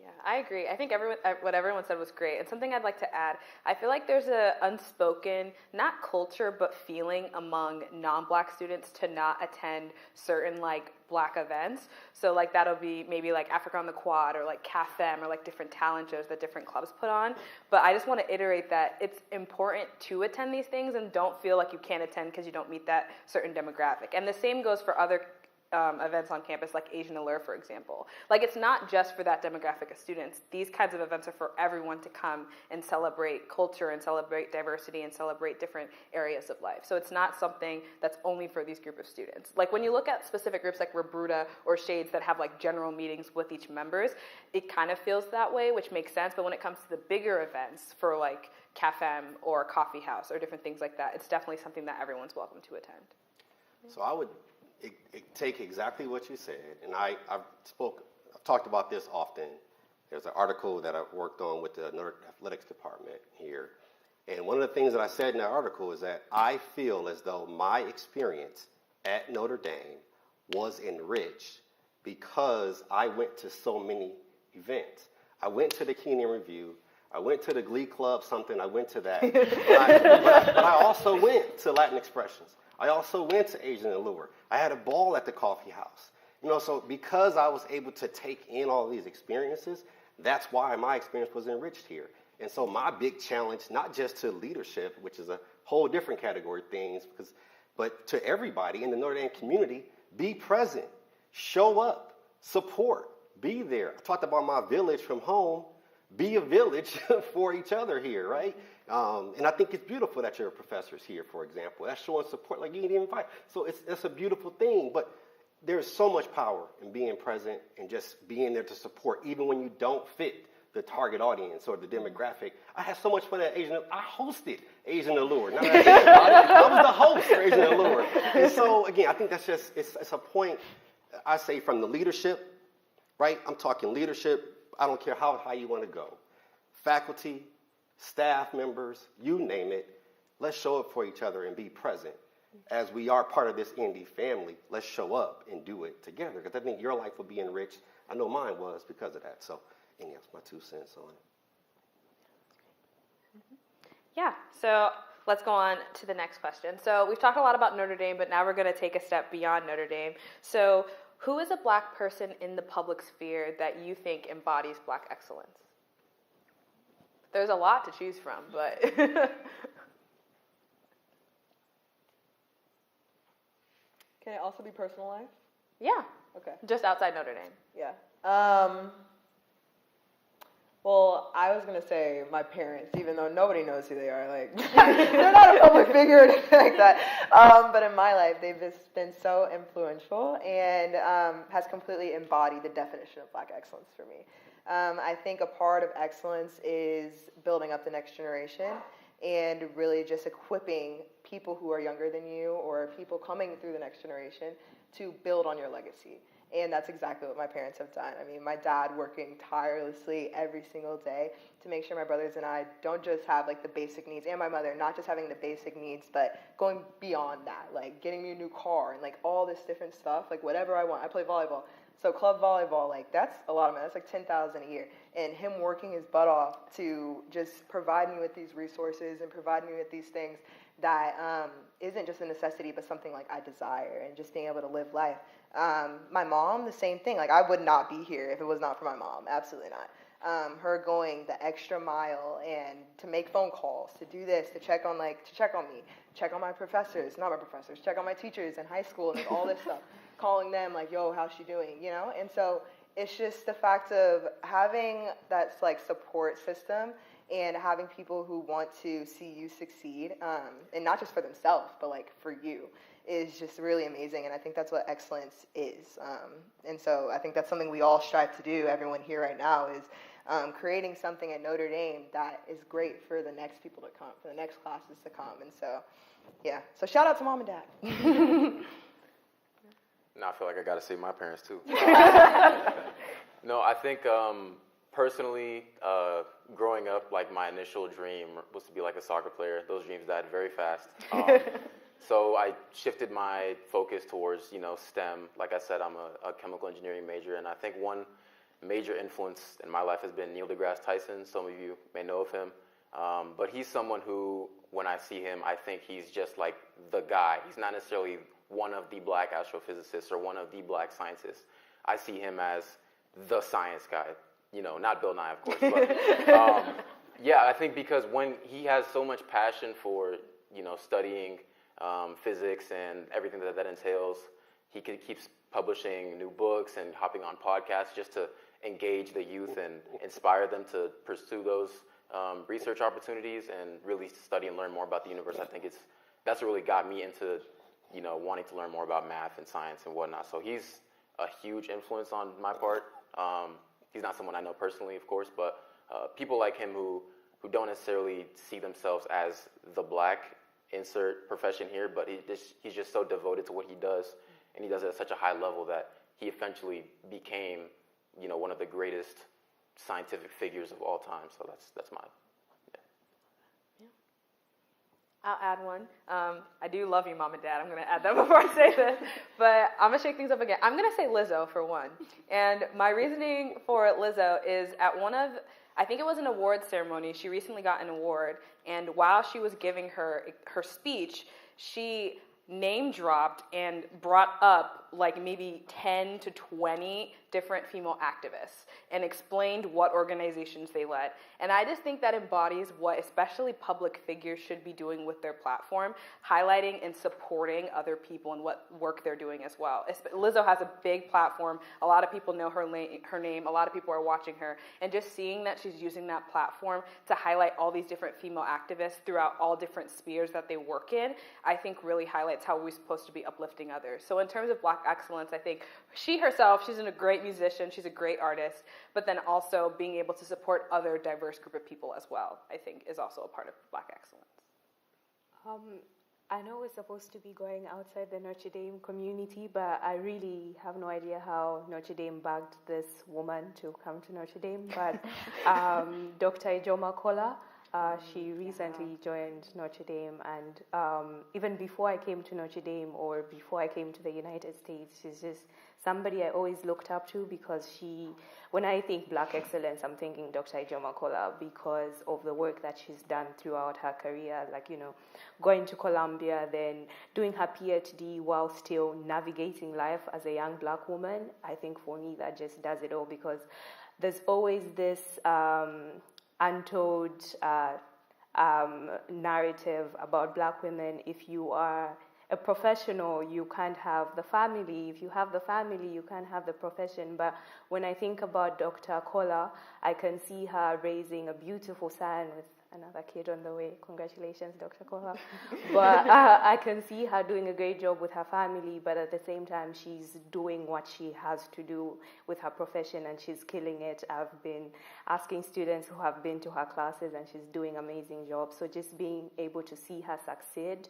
Yeah, I agree. I think what everyone said was great. And something I'd like to add, I feel like there's a unspoken, not culture, but feeling among non-Black students to not attend certain like Black events. So like that'll be maybe like Africa on the Quad or like CAFM or like different talent shows that different clubs put on. But I just want to iterate that it's important to attend these things and don't feel like you can't attend because you don't meet that certain demographic. And the same goes for other events on campus like Asian Allure, for example. Like it's not just for that demographic of students. These kinds of events are for everyone to come and celebrate culture and celebrate diversity and celebrate different areas of life. So it's not something that's only for these group of students. Like when you look at specific groups like Wabruda or Shades that have like general meetings with each members, it kind of feels that way, which makes sense. But when it comes to the bigger events for like CAFM or Coffee House or different things like that, it's definitely something that everyone's welcome to attend. So I would take exactly what you said, and I've talked about this often. There's an article that I worked on with the Notre athletics department here, and one of the things that I said in that article is that I feel as though my experience at Notre Dame was enriched because I went to so many events. I went to the Keenan Review, I went to the Glee Club, I went to that, but I also went to Latin Expressions. I also went to Asian Allure. I had a ball at the Coffee House. You know, so because I was able to take in all these experiences, that's why my experience was enriched here. And so my big challenge, not just to leadership, which is a whole different category of things, but to everybody in the Notre Dame community, be present, show up, support, be there. I talked about my village from home. Be a village for each other here, right? And I think it's beautiful that your professor's here, for example. That's showing support like you didn't even fight. So it's a beautiful thing, but there's so much power in being present and just being there to support, even when you don't fit the target audience or the demographic. I had so much fun at Asian. I hosted Asian Allure. Now that I think about it, I was the host for Asian Allure. And so, again, I think that's just, it's a point, I say, from the leadership, right? I'm talking leadership. I don't care how high you want to go. Faculty, staff members, you name it, let's show up for each other and be present. As we are part of this Indy family, let's show up and do it together, because I think your life will be enriched. I know mine was because of that. So, and that's my 2 cents on it. Yeah, so let's go on to the next question. So we've talked a lot about Notre Dame, but now we're going to take a step beyond Notre Dame. So who is a Black person in the public sphere that you think embodies Black excellence? There's a lot to choose from, but... Can it also be personal life? Yeah. Okay. Just outside Notre Dame. Yeah. Well, I was going to say my parents, even though nobody knows who they are. Like, they're not a public figure or anything like that. But in my life, they've just been so influential and has completely embodied the definition of Black excellence for me. I think a part of excellence is building up the next generation and really just equipping people who are younger than you or people coming through the next generation to build on your legacy. And that's exactly what my parents have done. I mean, my dad working tirelessly every single day to make sure my brothers and I don't just have like the basic needs, and my mother, not just having the basic needs, but going beyond that, like getting me a new car and like all this different stuff, like whatever I want. I play volleyball. So club volleyball, like that's a lot of money. That's like $10,000 a year. And him working his butt off to just provide me with these resources and provide me with these things that isn't just a necessity, but something like I desire, and just being able to live life. My mom, the same thing. Like, I would not be here if it was not for my mom. Absolutely not. Her going the extra mile and to make phone calls, to do this, to check on me, check on my professors, not my professors, check on my teachers in high school, and like, all this stuff, calling them like, yo, how's she doing, you know? And so it's just the fact of having that like support system and having people who want to see you succeed, and not just for themselves, but like for you, is just really amazing. And I think that's what excellence is. And so I think that's something we all strive to do, everyone here right now, is creating something at Notre Dame that is great for the next people to come, for the next classes to come. And so, yeah. So shout out to mom and dad. Now I feel like I got to say my parents too. No, I think personally, growing up, like my initial dream was to be like a soccer player. Those dreams died very fast. So I shifted my focus towards, STEM. Like I said, I'm a chemical engineering major, and I think one major influence in my life has been Neil deGrasse Tyson. Some of you may know of him. But he's someone who, when I see him, I think he's just like the guy. He's not necessarily one of the black astrophysicists or one of the black scientists. I see him as the science guy. Not Bill Nye, of course. But yeah, I think because when he has so much passion for, studying physics and everything that entails, he keeps publishing new books and hopping on podcasts just to engage the youth and inspire them to pursue those research opportunities and really study and learn more about the universe. I think that's what really got me into, wanting to learn more about math and science and whatnot. So he's a huge influence on my part. He's not someone I know personally, of course, but people like him who don't necessarily see themselves as the black insert profession here, but he's just so devoted to what he does, and he does it at such a high level that he eventually became, one of the greatest scientific figures of all time. So that's mine. Yeah. I'll add one. I do love you, Mom and Dad. I'm going to add that before I say this, but I'm going to shake things up again. I'm going to say Lizzo for one, and my reasoning for Lizzo is at I think it was an award ceremony. She recently got an award, and while she was giving her speech, she name dropped and brought up like maybe 10 to 20 different female activists and explained what organizations they led. And I just think that embodies what especially public figures should be doing with their platform, highlighting and supporting other people and what work they're doing as well. Lizzo has a big platform. A lot of people know her name. A lot of people are watching her. And just seeing that she's using that platform to highlight all these different female activists throughout all different spheres that they work in, I think really highlights how we're supposed to be uplifting others. So in terms of Black excellence, I think she herself, she's a great musician, she's a great artist, but then also being able to support other diverse group of people as well, I think is also a part of Black excellence. I know we're supposed to be going outside the Notre Dame community, but I really have no idea how Notre Dame bagged this woman to come to Notre Dame, but Dr. Ijoma Kola, she recently joined Notre Dame, and even before I came to Notre Dame or before I came to the United States, she's just somebody I always looked up to because when I think Black excellence, I'm thinking Dr. Ijoma Kola because of the work that she's done throughout her career, like, going to Columbia, then doing her PhD while still navigating life as a young Black woman. I think for me that just does it all because there's always this untold narrative about Black women. If you are a professional, you can't have the family. If you have the family, you can't have the profession. But when I think about Dr. Kola, I can see her raising a beautiful son with another kid on the way. Congratulations, Dr. Kola. But I can see her doing a great job with her family, but at the same time, she's doing what she has to do with her profession, and she's killing it. I've been asking students who have been to her classes, and she's doing an amazing job. So just being able to see her succeed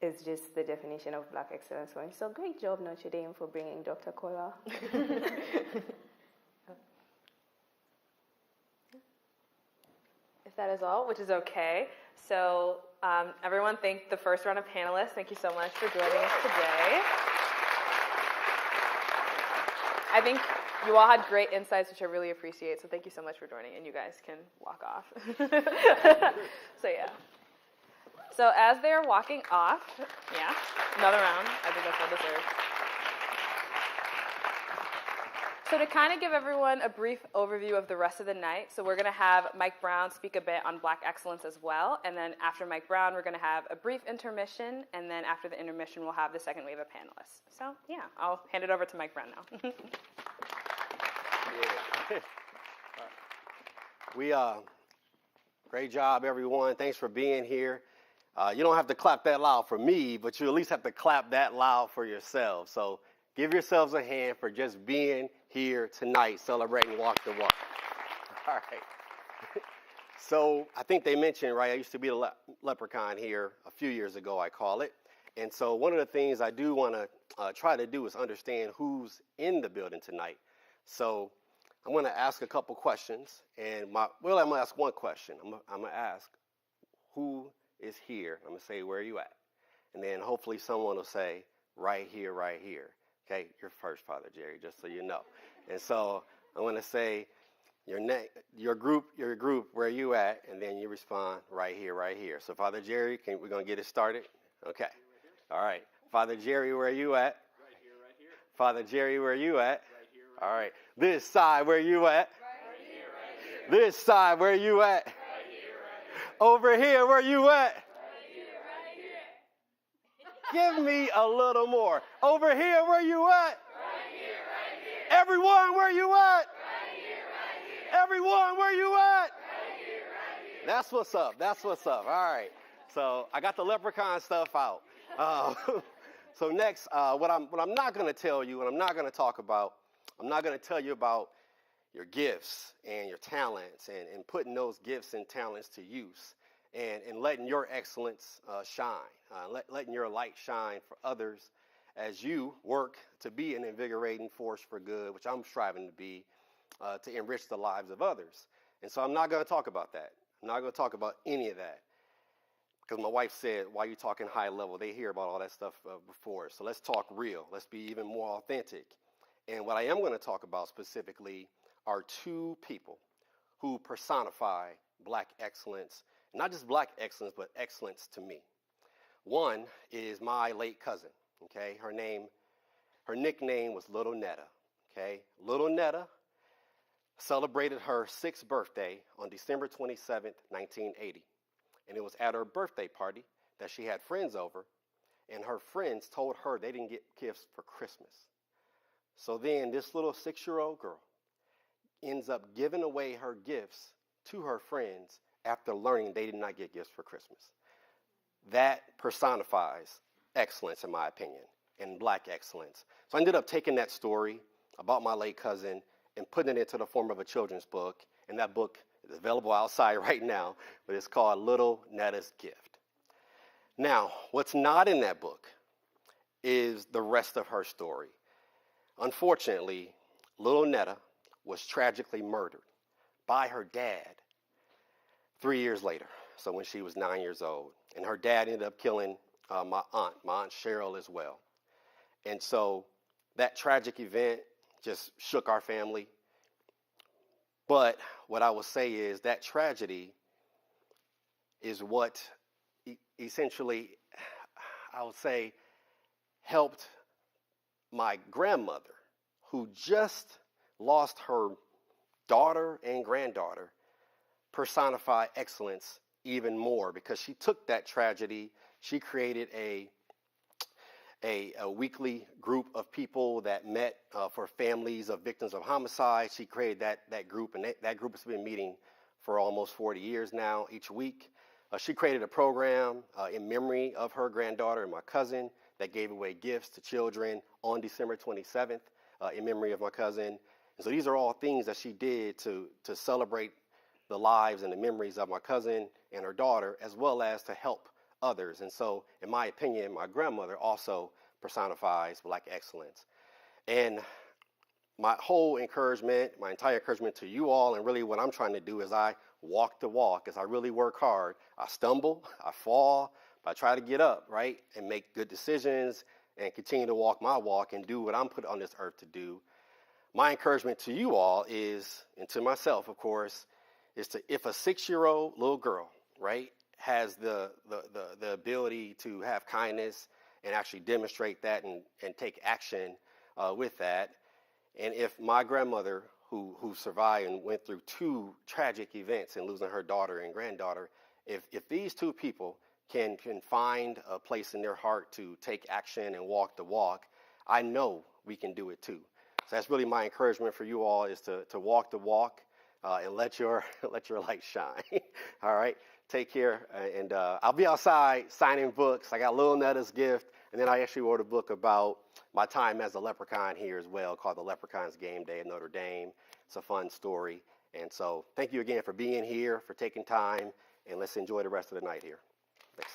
is just the definition of Black excellence. So great job, Notre Dame, for bringing Dr. Kola. If that is all, which is okay. So everyone, thank the first round of panelists. Thank you so much for joining us today. I think you all had great insights, which I really appreciate. So thank you so much for joining, and you guys can walk off. So yeah. So as they're walking off, yeah, another round. I think that's well deserved. So to kind of give everyone a brief overview of the rest of the night, so we're going to have Mike Brown speak a bit on Black excellence as well, and then after Mike Brown, we're going to have a brief intermission, and then after the intermission, we'll have the second wave of panelists. So yeah, I'll hand it over to Mike Brown now. Great job, everyone. Thanks for being here. You don't have to clap that loud for me, but you at least have to clap that loud for yourselves. So give yourselves a hand for just being here tonight, celebrating Walk the Walk. All right. So I think they mentioned, right, I used to be a Leprechaun here a few years ago, I call it. And so one of the things I do want to try to do is understand who's in the building tonight. So I'm going to ask a couple questions. And I'm going to ask one question. I'm going to ask, who is here? I'm going to say, where are you at? And then hopefully someone will say, right here, right here. Okay, you're first, Father Jerry, just so you know. And so I'm going to say your group, where you at, and then you respond right here. So Father Jerry, we're going to get it started? Okay. All right. Father Jerry, where you at? Right here. Father Jerry, where you at? Right here. All right. This side, where you at? Right here. This side, where you at? Right here. Over here, where you at? Right here. Give me a little more. Over here, where you at? Right here. Everyone, where you at? Right here. Everyone, where you at? Right here. That's what's up. All right. So I got the leprechaun stuff out. So next, what I'm not going to tell you, and I'm not going to talk about, I'm not going to tell you about your gifts and your talents and putting those gifts and talents to use and letting your excellence shine, letting your light shine for others as you work to be an invigorating force for good, which I'm striving to be, to enrich the lives of others. And so I'm not going to talk about that. I'm not going to talk about any of that. Because my wife said, why are you talking high level? They hear about all that stuff before. So let's talk real. Let's be even more authentic. And what I am going to talk about specifically are two people who personify black excellence. Not just black excellence, but excellence to me. One is my late cousin. Okay, her nickname was Little Netta. Okay, Little Netta celebrated her 6th birthday on December 27th, 1980. And it was at her birthday party that she had friends over, and her friends told her they didn't get gifts for Christmas. So then this little 6-year-old girl ends up giving away her gifts to her friends after learning they did not get gifts for Christmas. That personifies excellence, in my opinion, and black excellence. So I ended up taking that story about my late cousin and putting it into the form of a children's book, and that book is available outside right now, but it's called Little Netta's Gift. Now, what's not in that book is the rest of her story. Unfortunately, Little Netta was tragically murdered by her dad 3 years later, so when she was 9 years old. And her dad ended up killing my aunt Cheryl as well. And so that tragic event just shook our family. But what I will say is that tragedy is what essentially, I would say, helped my grandmother, who just lost her daughter and granddaughter, personify excellence even more, because she took that tragedy, she created a weekly group of people that met for families of victims of homicide. She created that group, and that group has been meeting for almost 40 years now each week. She created a program in memory of her granddaughter and my cousin that gave away gifts to children on December 27th in memory of my cousin. And so these are all things that she did to celebrate the lives and the memories of my cousin and her daughter, as well as to help others. And so, in my opinion, my grandmother also personifies black excellence. And my entire encouragement to you all, and really what I'm trying to do as I walk the walk, as I really work hard, I stumble, I fall, but I try to get up, right, and make good decisions and continue to walk my walk and do what I'm put on this earth to do. My encouragement to you all is, and to myself, of course, is to, if a 6-year-old little girl, right, has the ability to have kindness and actually demonstrate that and take action with that. And if my grandmother, who survived and went through 2 tragic events in losing her daughter and granddaughter, if these 2 people can find a place in their heart to take action and walk the walk, I know we can do it too. So that's really my encouragement for you all, is to walk the walk and let your light shine. All right. Take care, and I'll be outside signing books. I got Little Netta's Gift, and then I actually wrote a book about my time as a leprechaun here as well, called The Leprechaun's Game Day at Notre Dame. It's a fun story. And so thank you again for being here, for taking time, and let's enjoy the rest of the night here. Thanks.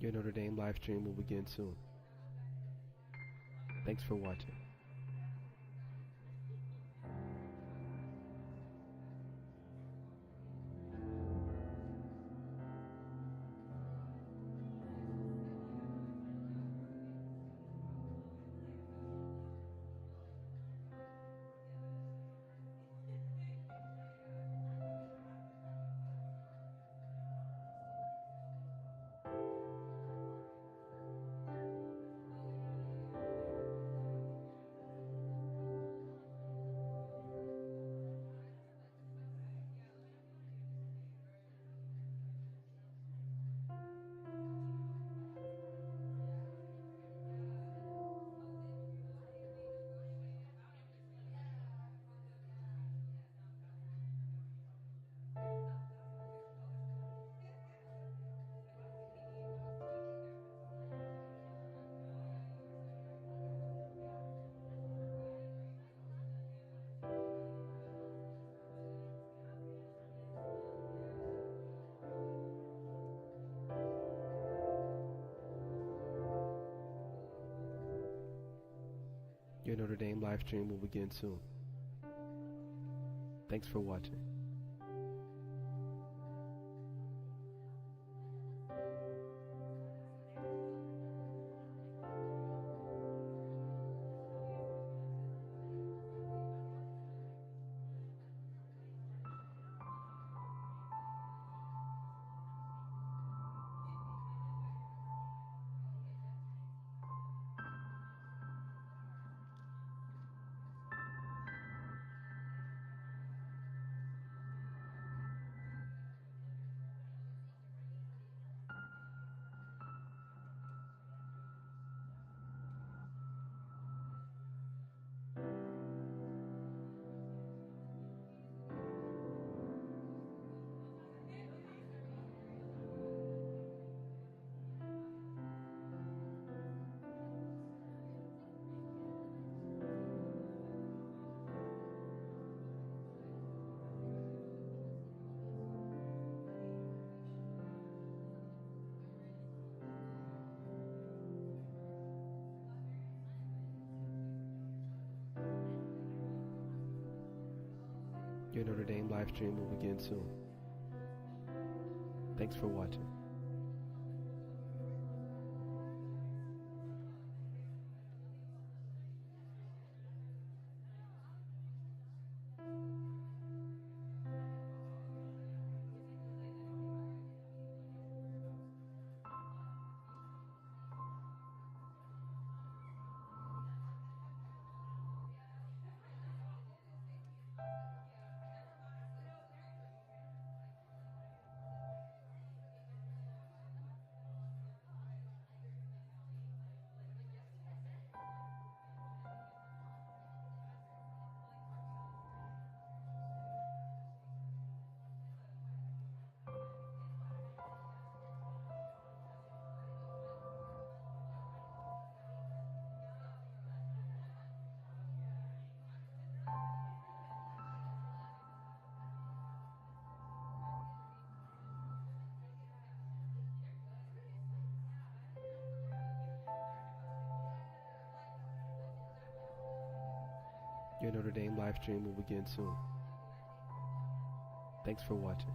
Your Notre Dame live stream will begin soon. Thanks for watching. Your Notre Dame live stream will begin soon. Thanks for watching. Your Notre Dame live stream will begin soon. Thanks for watching. Your Notre Dame live stream will begin soon. Thanks for watching.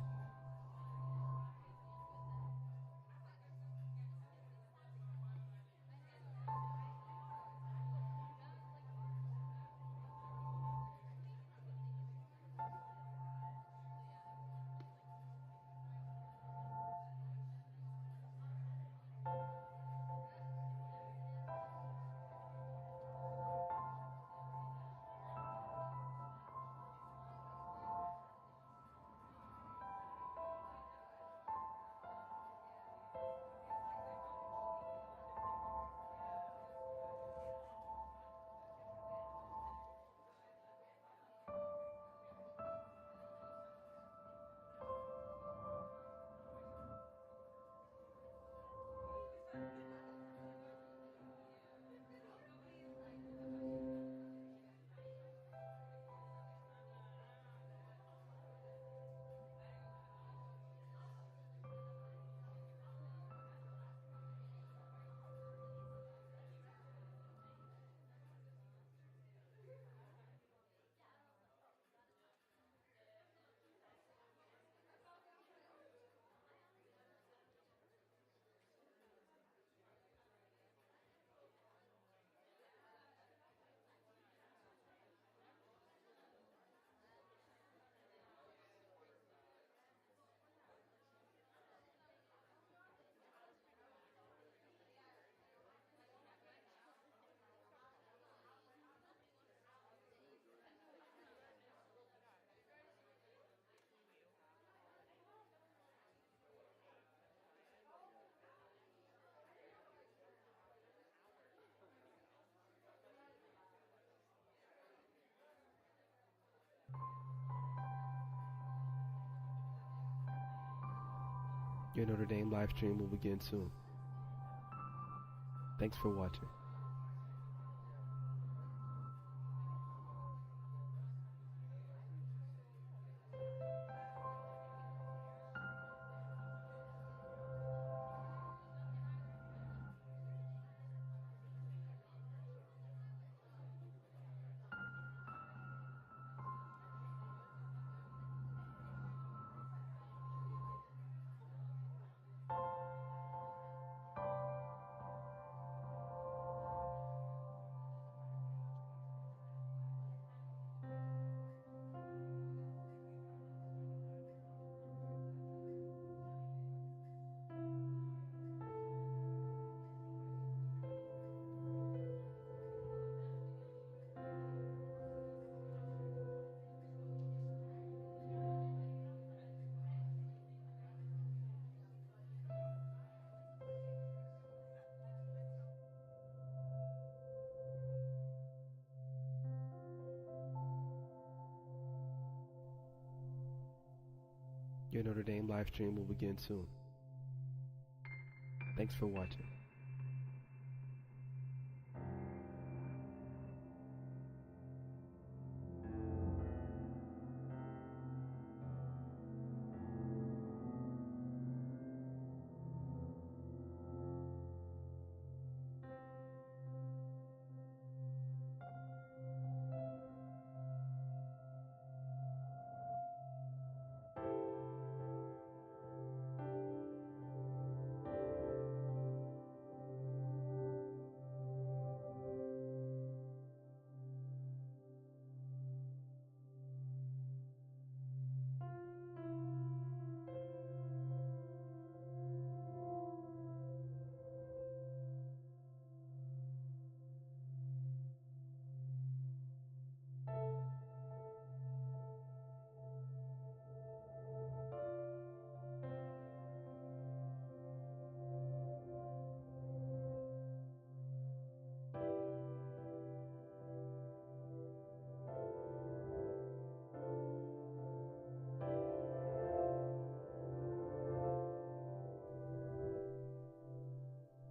Your Notre Dame live stream will begin soon. Thanks for watching. Your Notre Dame live stream will begin soon. Thanks for watching.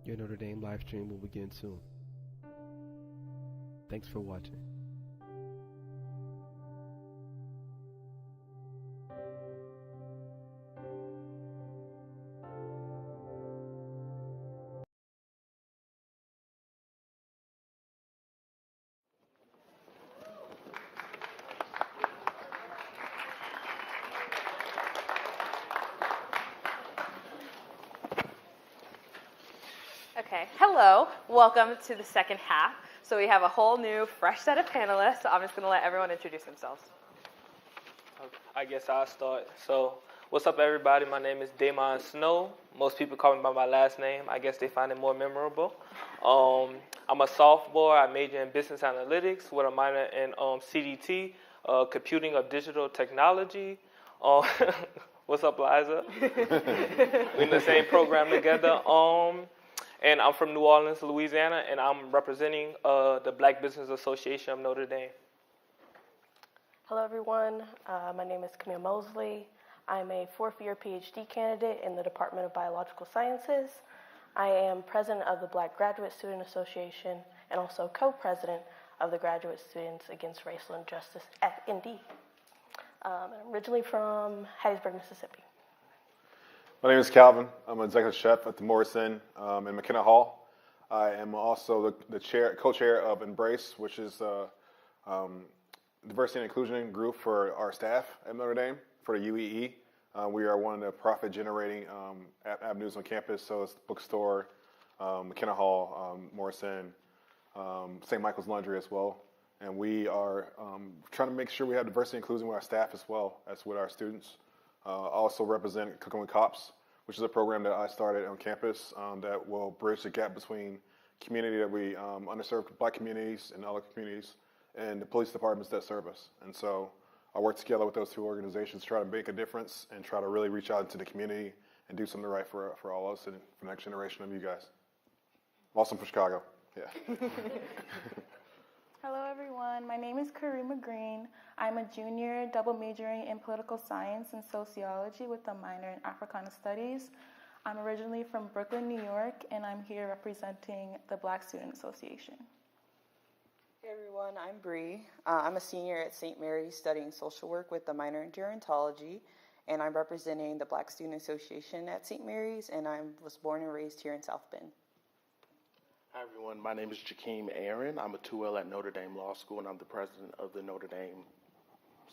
Your Notre Dame live stream will begin soon. Thanks for watching. Okay, hello, welcome to the second half. So we have a whole new, fresh set of panelists. So I'm just going to let everyone introduce themselves. I guess I'll start. So, what's up, everybody? My name is Daymine Snow. Most people call me by my last name. I guess they find it more memorable. I'm a sophomore. I major in business analytics with a minor in CDT, computing of digital technology. What's up, Liza? We're in the same program together. And I'm from New Orleans, Louisiana, and I'm representing the Black Business Association of Notre Dame. Hello, everyone. My name is Camille Mosley. I'm a fourth-year PhD candidate in the Department of Biological Sciences. I am president of the Black Graduate Student Association and also co-president of the Graduate Students Against Racial Injustice at ND. I'm originally from Hattiesburg, Mississippi. My name is Calvin. I'm an executive chef at the Morrison in McKenna Hall. I am also the co-chair of Embrace, which is a diversity and inclusion group for our staff at Notre Dame, for the UEE. We are one of the profit-generating avenues on campus, so it's the bookstore, McKenna Hall, Morrison, St. Michael's Laundry as well. And we are trying to make sure we have diversity and inclusion with our staff as well as with our students. I also represent Cooking with Cops, which is a program that I started on campus that will bridge the gap between community that we underserved Black communities and other communities and the police departments that serve us. And so I work together with those two organizations to try to make a difference and try to really reach out into the community and do something right for all of us and for the next generation of you guys. I'm also from Chicago. Yeah. Hello, everyone. My name is Kareema Green. I'm a junior, double majoring in political science and sociology with a minor in Africana studies. I'm originally from Brooklyn, New York, and I'm here representing the Black Student Association. Hey everyone, I'm Bree. I'm a senior at St. Mary's studying social work with a minor in gerontology, and I'm representing the Black Student Association at St. Mary's, and I was born and raised here in South Bend. Hi everyone, my name is Jakim Aaron. I'm a 2L at Notre Dame Law School, and I'm the president of the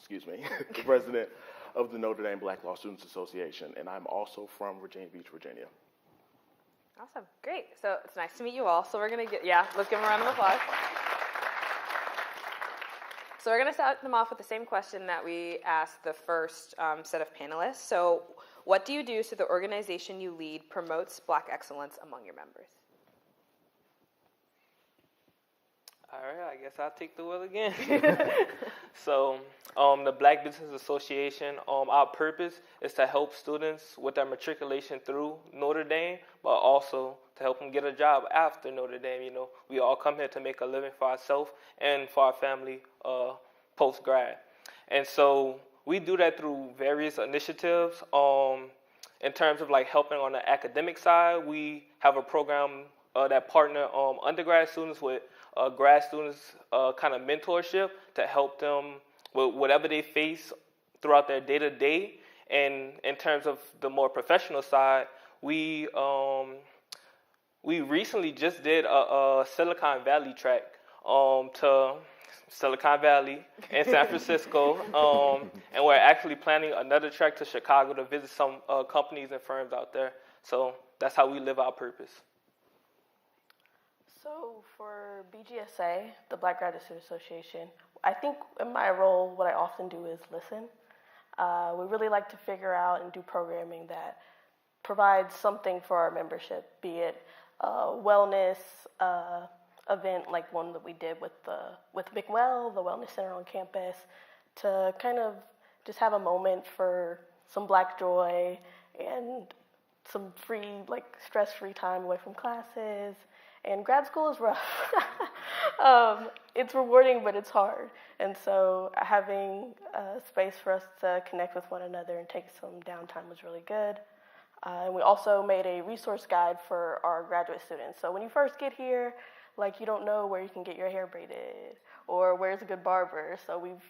the president of the Notre Dame Black Law Students Association, and I'm also from Virginia Beach, Virginia. Awesome, great. So it's nice to meet you all. So we're gonna let's give them a round of applause. So we're gonna start them off with the same question that we asked the first set of panelists. So what do you do so the organization you lead promotes Black excellence among your members? All right, I guess I'll take the wheel again. So, the Black Business Association, our purpose is to help students with their matriculation through Notre Dame, but also to help them get a job after Notre Dame. You know, we all come here to make a living for ourselves and for our family post-grad. And so we do that through various initiatives. In terms of like helping on the academic side, we have a program that partner undergrad students with grad students kind of mentorship to help them with whatever they face throughout their day-to-day. And in terms of the more professional side, we recently just did a Silicon Valley track to Silicon Valley and San Francisco, and we're actually planning another track to Chicago to visit some companies and firms out there. So that's how we live our purpose. So for BGSA, the Black Graduate Student Association, I think in my role, what I often do is listen. We really like to figure out and do programming that provides something for our membership, be it a wellness event like one that we did with McDowell, the Wellness Center on campus, to kind of just have a moment for some Black joy and some free, like stress-free time away from classes. And grad school is rough. It's rewarding, but it's hard. And so having a space for us to connect with one another and take some downtime was really good. And we also made a resource guide for our graduate students. So when you first get here, like you don't know where you can get your hair braided or where's a good barber. So we've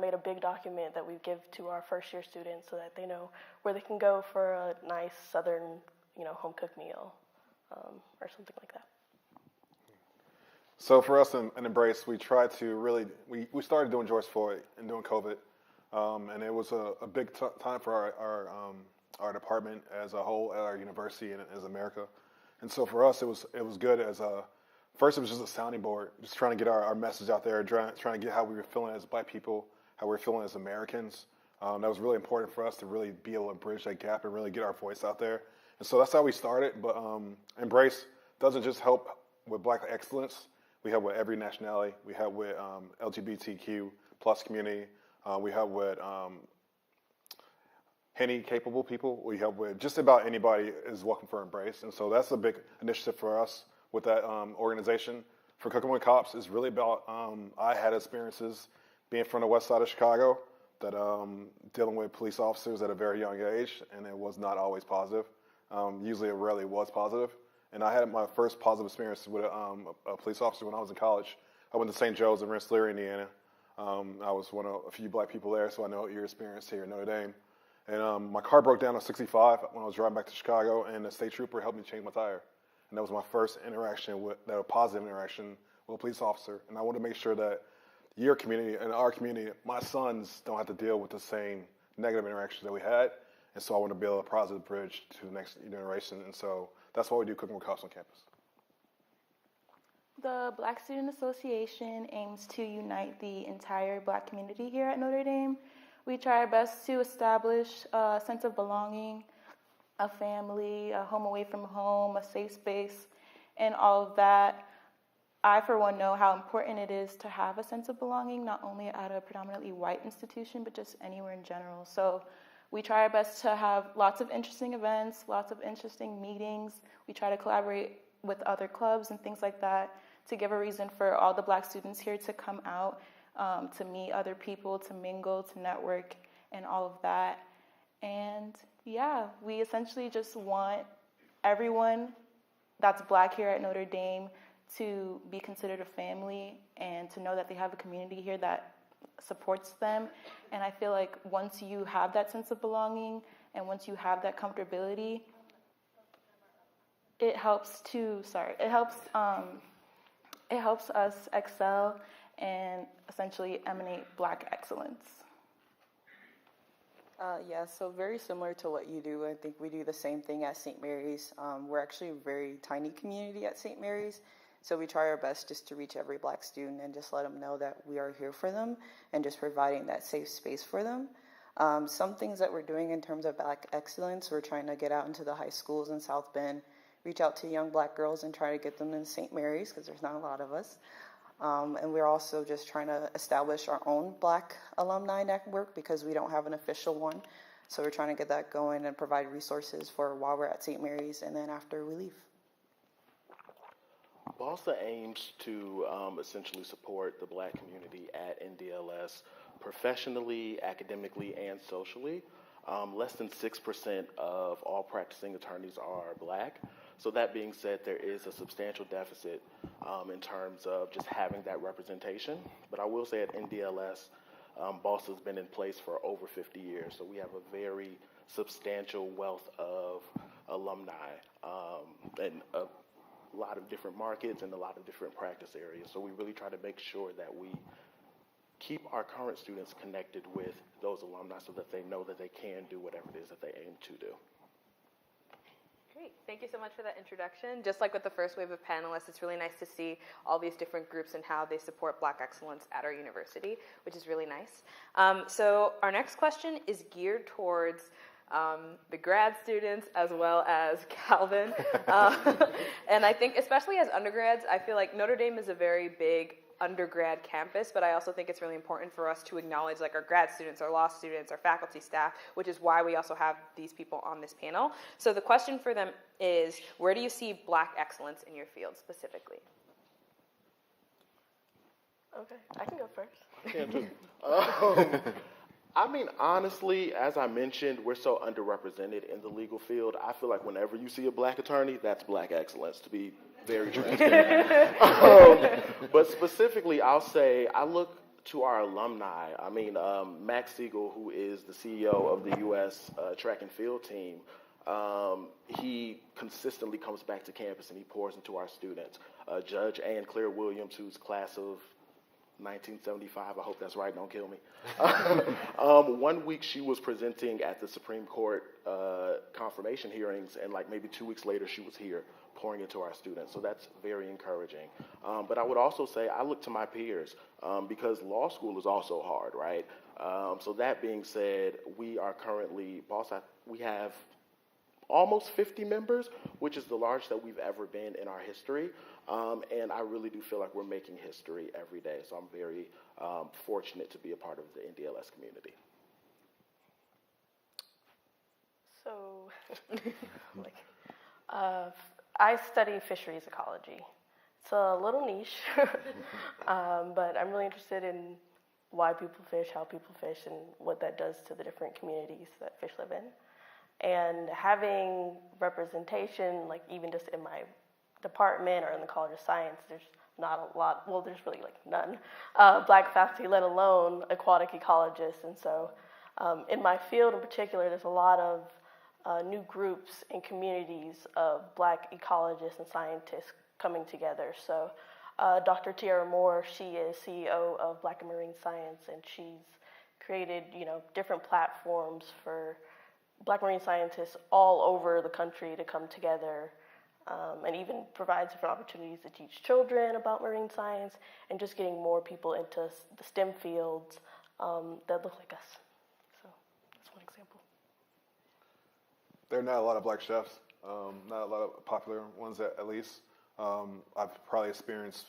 made a big document that we give to our first year students so that they know where they can go for a nice Southern, home-cooked meal or something like that. So for us in Embrace, we tried to really, we started doing George Floyd and doing COVID, and it was a big time for our department as a whole, at our university and as America. And so for us, it was good as first it was just a sounding board, just trying to get our message out there, trying to get how we were feeling as Black people, how we were feeling as Americans. That was really important for us to really be able to bridge that gap and really get our voice out there. And so that's how we started, but Embrace doesn't just help with Black excellence. We help with every nationality. We help with LGBTQ plus community. We help with Henny-capable people. We help with just about anybody is welcome for Embrace. And so that's a big initiative for us with that organization. For Cooking with Cops, it's really about, I had experiences being from the west side of Chicago, that dealing with police officers at a very young age, and it was not always positive. Usually it rarely was positive. And I had my first positive experience with a police officer when I was in college. I went to St. Joe's in Rensselaer, Indiana. I was one of a few Black people there, so I know your experience here at Notre Dame. And my car broke down on 65 when I was driving back to Chicago, and the state trooper helped me change my tire. And that was my first interaction a positive interaction with a police officer. And I wanted to make sure that your community and our community, my sons don't have to deal with the same negative interactions that we had. And so I want to build a positive bridge to the next generation. And so that's why we do Cooking with Cops on campus. The Black Student Association aims to unite the entire Black community here at Notre Dame. We try our best to establish a sense of belonging, a family, a home away from home, a safe space, and all of that. I, for one, know how important it is to have a sense of belonging, not only at a predominantly white institution, but just anywhere in general. So we try our best to have lots of interesting events, lots of interesting meetings. We try to collaborate with other clubs and things like that to give a reason for all the Black students here to come out to meet other people, to mingle, to network, and all of that. And yeah, we essentially just want everyone that's Black here at Notre Dame to be considered a family and to know that they have a community here that supports them. And I feel like once you have that sense of belonging and once you have that comfortability, it helps us excel and essentially emanate Black excellence. Yeah, so very similar to what you do. I think we do the same thing at St. Mary's. We're actually a very tiny community at St. Mary's, so we try our best just to reach every Black student and just let them know that we are here for them and just providing that safe space for them. Some things that we're doing in terms of Black excellence, we're trying to get out into the high schools in South Bend, reach out to young Black girls and try to get them in St. Mary's because there's not a lot of us. And we're also just trying to establish our own Black alumni network because we don't have an official one. So we're trying to get that going and provide resources for while we're at St. Mary's and then after we leave. BALSA aims to essentially support the Black community at NDLS professionally, academically, and socially. Less than 6% of all practicing attorneys are Black. So that being said, there is a substantial deficit in terms of just having that representation. But I will say at NDLS, BALSA has been in place for over 50 years. So we have a very substantial wealth of alumni and a lot of different markets and a lot of different practice areas. So we really try to make sure that we keep our current students connected with those alumni so that they know that they can do whatever it is that they aim to do. Great. Thank you so much for that introduction. Just like with the first wave of panelists, it's really nice to see all these different groups and how they support Black excellence at our university, which is really nice. So our next question is geared towards the grad students as well as Calvin. And I think especially as undergrads, I feel like Notre Dame is a very big undergrad campus, but I also think it's really important for us to acknowledge like our grad students, our law students, our faculty staff, which is why we also have these people on this panel. So the question for them is, where do you see Black excellence in your field specifically? Okay, I can go first. I can too. I mean, honestly, as I mentioned, we're so underrepresented in the legal field. I feel like whenever you see a Black attorney, that's Black excellence, to be very transparent. But specifically, I'll say I look to our alumni. I mean, Max Siegel, who is the CEO of the U.S. track and field team, he consistently comes back to campus and he pours into our students. Judge Ann Claire Williams, who's class of 1975, I hope that's right, don't kill me. 1 week she was presenting at the Supreme Court confirmation hearings, and like maybe 2 weeks later she was here pouring into our students. So that's very encouraging. But I would also say I look to my peers because law school is also hard, right? So that being said, we are currently, we have almost 50 members, which is the largest that we've ever been in our history. And I really do feel like we're making history every day. So I'm very fortunate to be a part of the NDLS community. So, I study fisheries ecology. It's a little niche, but I'm really interested in why people fish, how people fish, and what that does to the different communities that fish live in. And having representation, like even just in my department or in the College of Science, there's not a lot, well, there's really like none, Black faculty, let alone aquatic ecologists. And so in my field in particular, there's a lot of new groups and communities of Black ecologists and scientists coming together. So Dr. Tiara Moore, she is CEO of Black and Marine Science, and she's created, different platforms for Black marine scientists all over the country to come together, and even provides different opportunities to teach children about marine science and just getting more people into the STEM fields that look like us. So that's one example. There are not a lot of Black chefs, not a lot of popular ones at least. I've probably experienced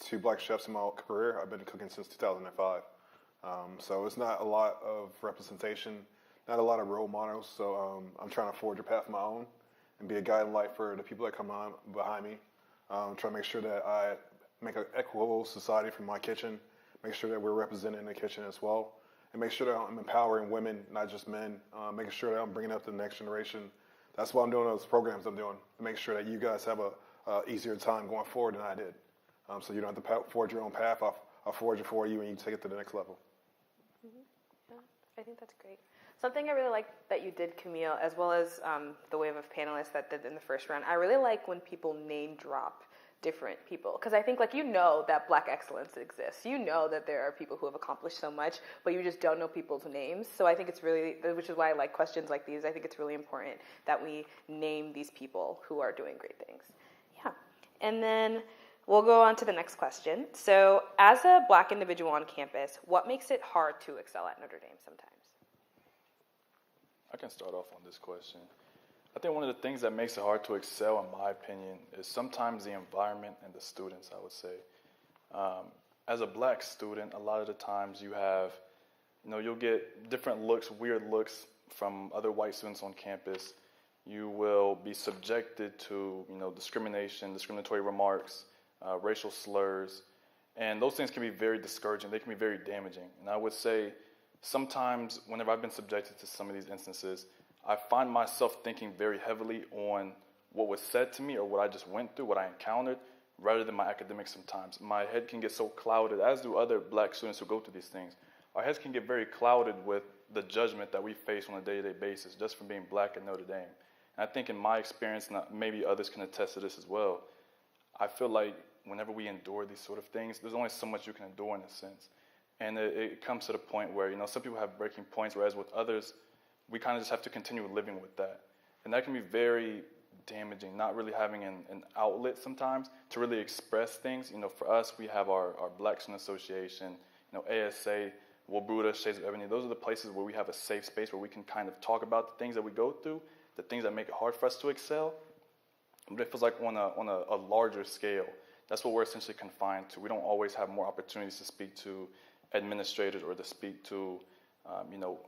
2 Black chefs in my career. I've been cooking since 2005. So it's not a lot of representation, not a lot of role models. So I'm trying to forge a path of my own and be a guiding light for the people that come on behind me. Trying to make sure that I make an equitable society from my kitchen, make sure that we're represented in the kitchen as well, and make sure that I'm empowering women, not just men, making sure that I'm bringing up the next generation. That's why I'm doing those programs I'm doing, to make sure that you guys have a easier time going forward than I did. So you don't have to forge your own path. I'll forge it for you, and you take it to the next level. Yeah, I think that's great. Something I really like that you did, Camille, as well as the wave of panelists that did in the first round, I really like when people name drop different people, because I think that Black excellence exists. You know that there are people who have accomplished so much, but you just don't know people's names. So I think it's really, which is why I like questions like these. I think it's really important that we name these people who are doing great things. Yeah, and then we'll go on to the next question. So as a Black individual on campus, what makes it hard to excel at Notre Dame sometimes? I can start off on this question. I think one of the things that makes it hard to excel, in my opinion, is sometimes the environment and the students, I would say. As a Black student, a lot of the times you'll get different looks, weird looks from other white students on campus. You will be subjected to, discrimination, discriminatory remarks, racial slurs, and those things can be very discouraging. They can be very damaging. And I would say sometimes whenever I've been subjected to some of these instances, I find myself thinking very heavily on what was said to me or what I just went through, what I encountered, rather than my academics sometimes. My head can get so clouded, as do other Black students who go through these things. Our heads can get very clouded with the judgment that we face on a day-to-day basis just from being Black at Notre Dame. And I think in my experience, and maybe others can attest to this as well, I feel like whenever we endure these sort of things, there's only so much you can endure in a sense. And it comes to the point where, some people have breaking points, whereas with others, we kind of just have to continue living with that. And that can be very damaging, not really having an outlet sometimes to really express things. For us, we have our Black Student Association, ASA, Wabruda, Shades of Ebony. Those are the places where we have a safe space where we can kind of talk about the things that we go through, the things that make it hard for us to excel. But it feels like on a larger scale, that's what we're essentially confined to. We don't always have more opportunities to speak to administrators or to speak to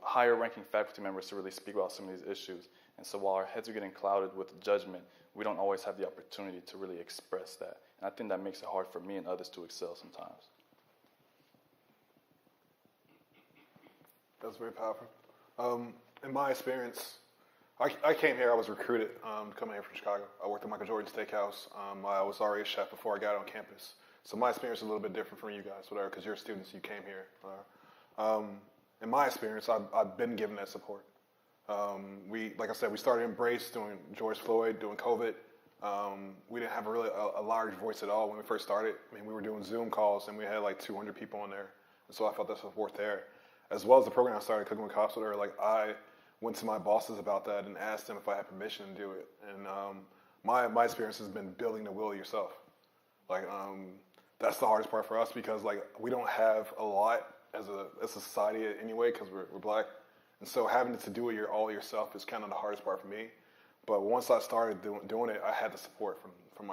higher ranking faculty members to really speak about some of these issues. And so while our heads are getting clouded with judgment, we don't always have the opportunity to really express that. And I think that makes it hard for me and others to excel sometimes. That's very powerful. In my experience, I came here, I was recruited coming here from Chicago. I worked at Michael Jordan Steakhouse. I was already a chef before I got on campus. So my experience is a little bit different from you guys, whatever, because you're students, you came here. In my experience, I've been given that support. Like I said, we started Embrace doing George Floyd, doing COVID. We didn't have a large voice at all when we first started. I mean, we were doing Zoom calls, and we had like 200 people on there. And so I felt that support there. As well as the program I started, Cooking with Cops, I went to my bosses about that and asked them if I had permission to do it. And my experience has been building the will yourself. That's the hardest part for us because we don't have a lot as a society anyway because we're Black. And so having to do it all yourself is kind of the hardest part for me. But once I started doing it, I had the support from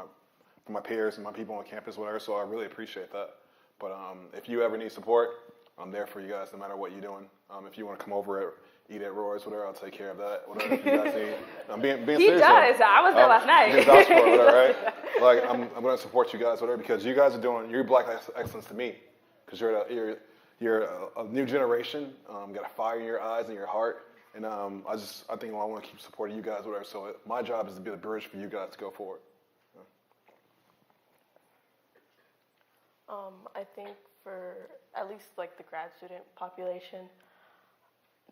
my peers and my people on campus, whatever, so I really appreciate that. But if you ever need support, I'm there for you guys no matter what you're doing. If you want to come over, eat at Roy's, whatever, I'll take care of that. Whatever you guys need. I'm being serious. He does. I was there last night. Whatever, right? I'm going to support you guys, whatever, because you guys you're Black excellence to me. Because you're a new generation, got a fire in your eyes and your heart, and I think I want to keep supporting you guys, whatever. So my job is to be the bridge for you guys to go forward. I think for at least the grad student population,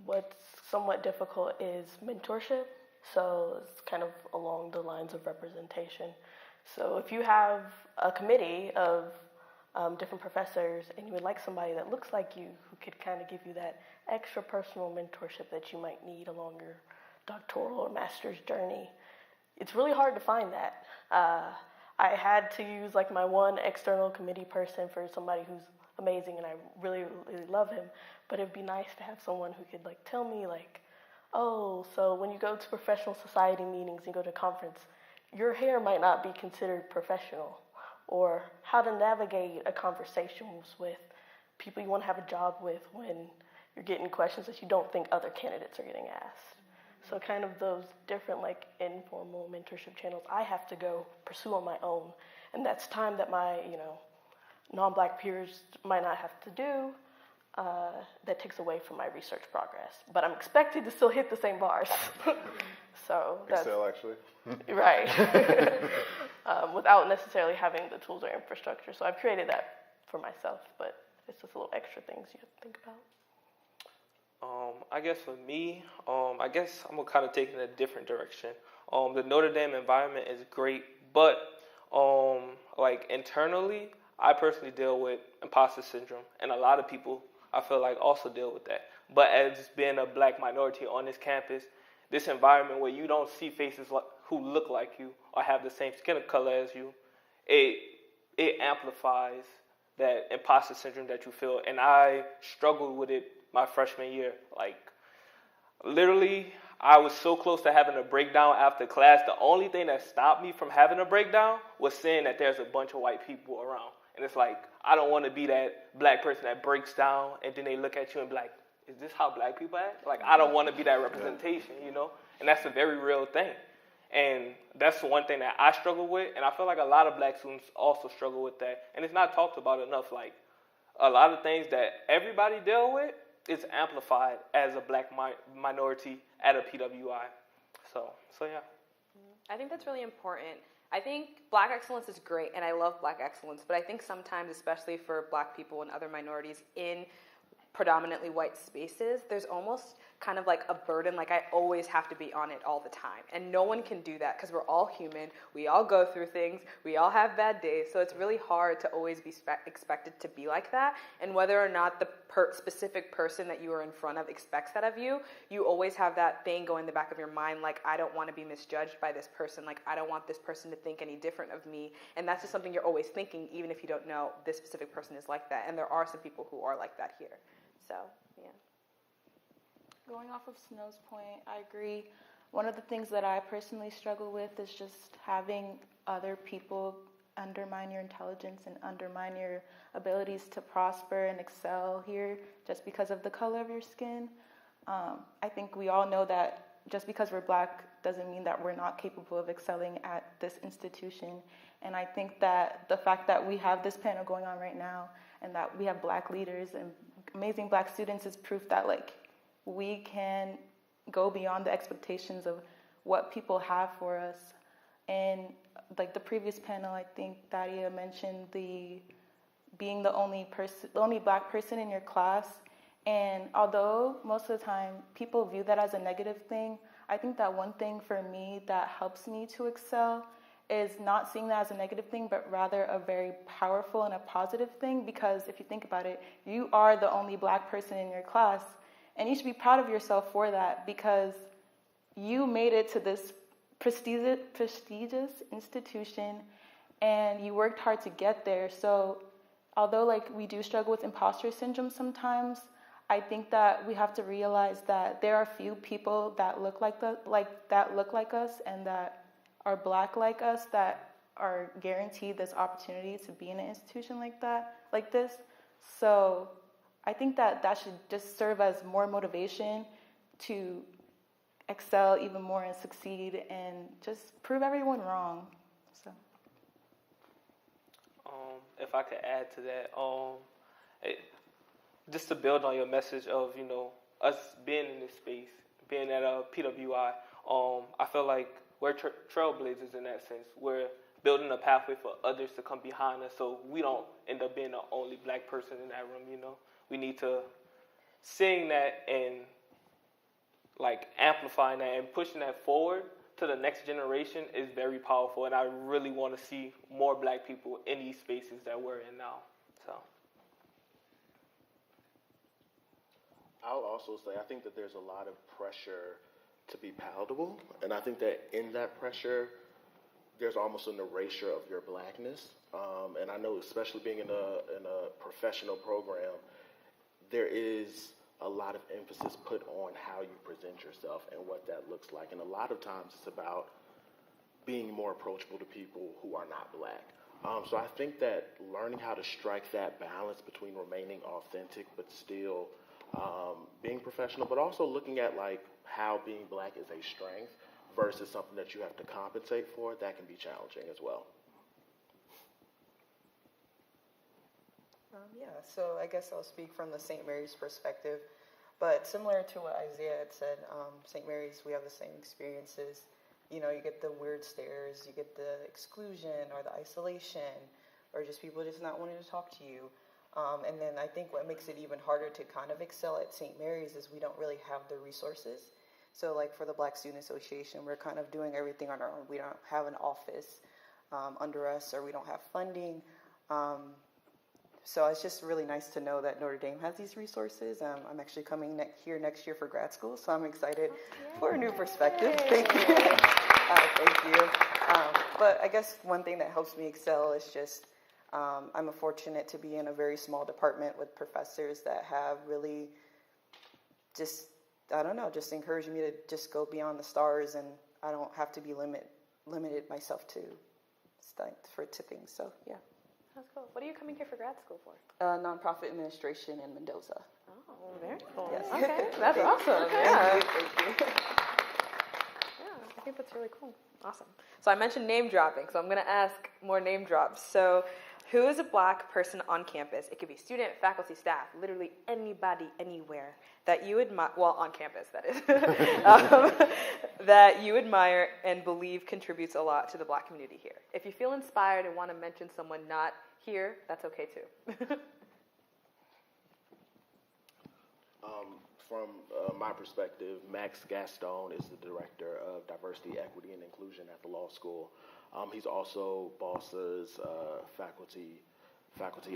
what's somewhat difficult is mentorship. So it's kind of along the lines of representation. So if you have a committee of different professors, and you would like somebody that looks like you who could kind of give you that extra personal mentorship that you might need along your doctoral or master's journey. It's really hard to find that. I had to use my one external committee person for somebody who's amazing and I really, really love him, but it'd be nice to have someone who could tell me oh, so when you go to professional society meetings and go to a conference, your hair might not be considered professional. Or how to navigate a conversation with people you want to have a job with when you're getting questions that you don't think other candidates are getting asked. So kind of those different informal mentorship channels I have to go pursue on my own. And that's time that my, non-black peers might not have to do, that takes away from my research progress. But I'm expected to still hit the same bars. So that's Excel, actually. right. Without necessarily having the tools or infrastructure. So I've created that for myself, but it's just little extra things you have to think about. I guess for me, I guess I'm gonna kind of take it in a different direction. The Notre Dame environment is great, but like internally, I personally deal with imposter syndrome, and a lot of people I feel like also deal with that. But as being a black minority on this campus, this environment where you don't see faces who look like you or have the same skin color as you, it amplifies that imposter syndrome that you feel. And I struggled with it my freshman year. Like, literally, I was so close to having a breakdown after class. The only thing that stopped me from having a breakdown was seeing that there's a bunch of white people around. And it's like, I don't want to be that black person that breaks down and then they look at you and be like, is this how black people act? Like, I don't want to be that representation, you know? And that's a very real thing. And that's one thing that I struggle with. And I feel like a lot of black students also struggle with that. And it's not talked about enough. Like, a lot of things that everybody deal with is amplified as a black minority at a PWI. So yeah. I think that's really important. I think black excellence is great, and I love black excellence, but I think sometimes, especially for black people and other minorities in predominantly white spaces, there's almost kind of like a burden, like I always have to be on it all the time. And no one can do that because we're all human. We all go through things. We all have bad days. So it's really hard to always be expected to be like that. And whether or not the specific person that you are in front of expects that of you, you always have that thing go in the back of your mind, like, I don't want to be misjudged by this person. Like, I don't want this person to think any different of me. And that's just something you're always thinking, even if you don't know this specific person is like that. And there are some people who are like that here. So, yeah. Going off of Snow's point, I agree. One of the things that I personally struggle with is just having other people undermine your intelligence and undermine your abilities to prosper and excel here just because of the color of your skin. I think we all know that just because we're black doesn't mean that we're not capable of excelling at this institution. And I think that the fact that we have this panel going on right now and that we have black leaders and amazing black students is proof that, like, we can go beyond the expectations of what people have for us. And like the previous panel, I think Thaddea mentioned being the only black person in your class. And although most of the time people view that as a negative thing, I think that one thing for me that helps me to excel is not seeing that as a negative thing, but rather a very powerful and a positive thing. Because if you think about it, you are the only black person in your class. And you should be proud of yourself for that, because you made it to this prestigious institution and you worked hard to get there. So although like we do struggle with imposter syndrome sometimes, I think that we have to realize that there are few people that look like us and that are black like us that are guaranteed this opportunity to be in an institution like this. So I think that should just serve as more motivation to excel even more and succeed and just prove everyone wrong. So, if I could add to that, just to build on your message of, you know, us being in this space, being at a PWI, I feel like we're trailblazers in that sense. We're building a pathway for others to come behind us, so we don't end up being the only black person in that room, you know. We need to sing that and like amplifying that and pushing that forward to the next generation is very powerful. And I really want to see more black people in these spaces that we're in now. So I'll also say I think that there's a lot of pressure to be palatable. And I think that in that pressure, there's almost an erasure of your blackness. And I know, especially being in a professional program, there is a lot of emphasis put on how you present yourself and what that looks like. And a lot of times it's about being more approachable to people who are not black. So I think that learning how to strike that balance between remaining authentic but still being professional, but also looking at like how being black is a strength versus something that you have to compensate for, that can be challenging as well. So I guess I'll speak from the St. Mary's perspective. But similar to what Isaiah had said, St. Mary's, we have the same experiences. You know, you get the weird stares, you get the exclusion or the isolation, or just people just not wanting to talk to you. And then I think what makes it even harder to kind of excel at St. Mary's is we don't really have the resources. So like for the Black Student Association, we're kind of doing everything on our own. We don't have an office under us, or we don't have funding. So it's just really nice to know that Notre Dame has these resources. I'm actually coming here next year for grad school, so I'm excited for a new perspective. Thank you. Thank you. But I guess one thing that helps me excel is just I'm fortunate to be in a very small department with professors that have really just, I don't know, just encouraged me to just go beyond the stars, and I don't have to be limited myself to things. So, yeah. That's cool. What are you coming here for grad school for? Nonprofit administration in Mendoza. Oh, very cool. Yes. Okay, that's awesome. Okay. Yeah. Thank you. Yeah, I think that's really cool. Awesome. So I mentioned name dropping, so I'm going to ask more name drops. So who is a Black person on campus? It could be student, faculty, staff, literally anybody, anywhere that you admire, well, on campus, that is, that you admire and believe contributes a lot to the Black community here. If you feel inspired and want to mention someone not here, that's okay too. From my perspective, Max Gaston is the Director of Diversity, Equity, and Inclusion at the law school. He's also Boss's faculty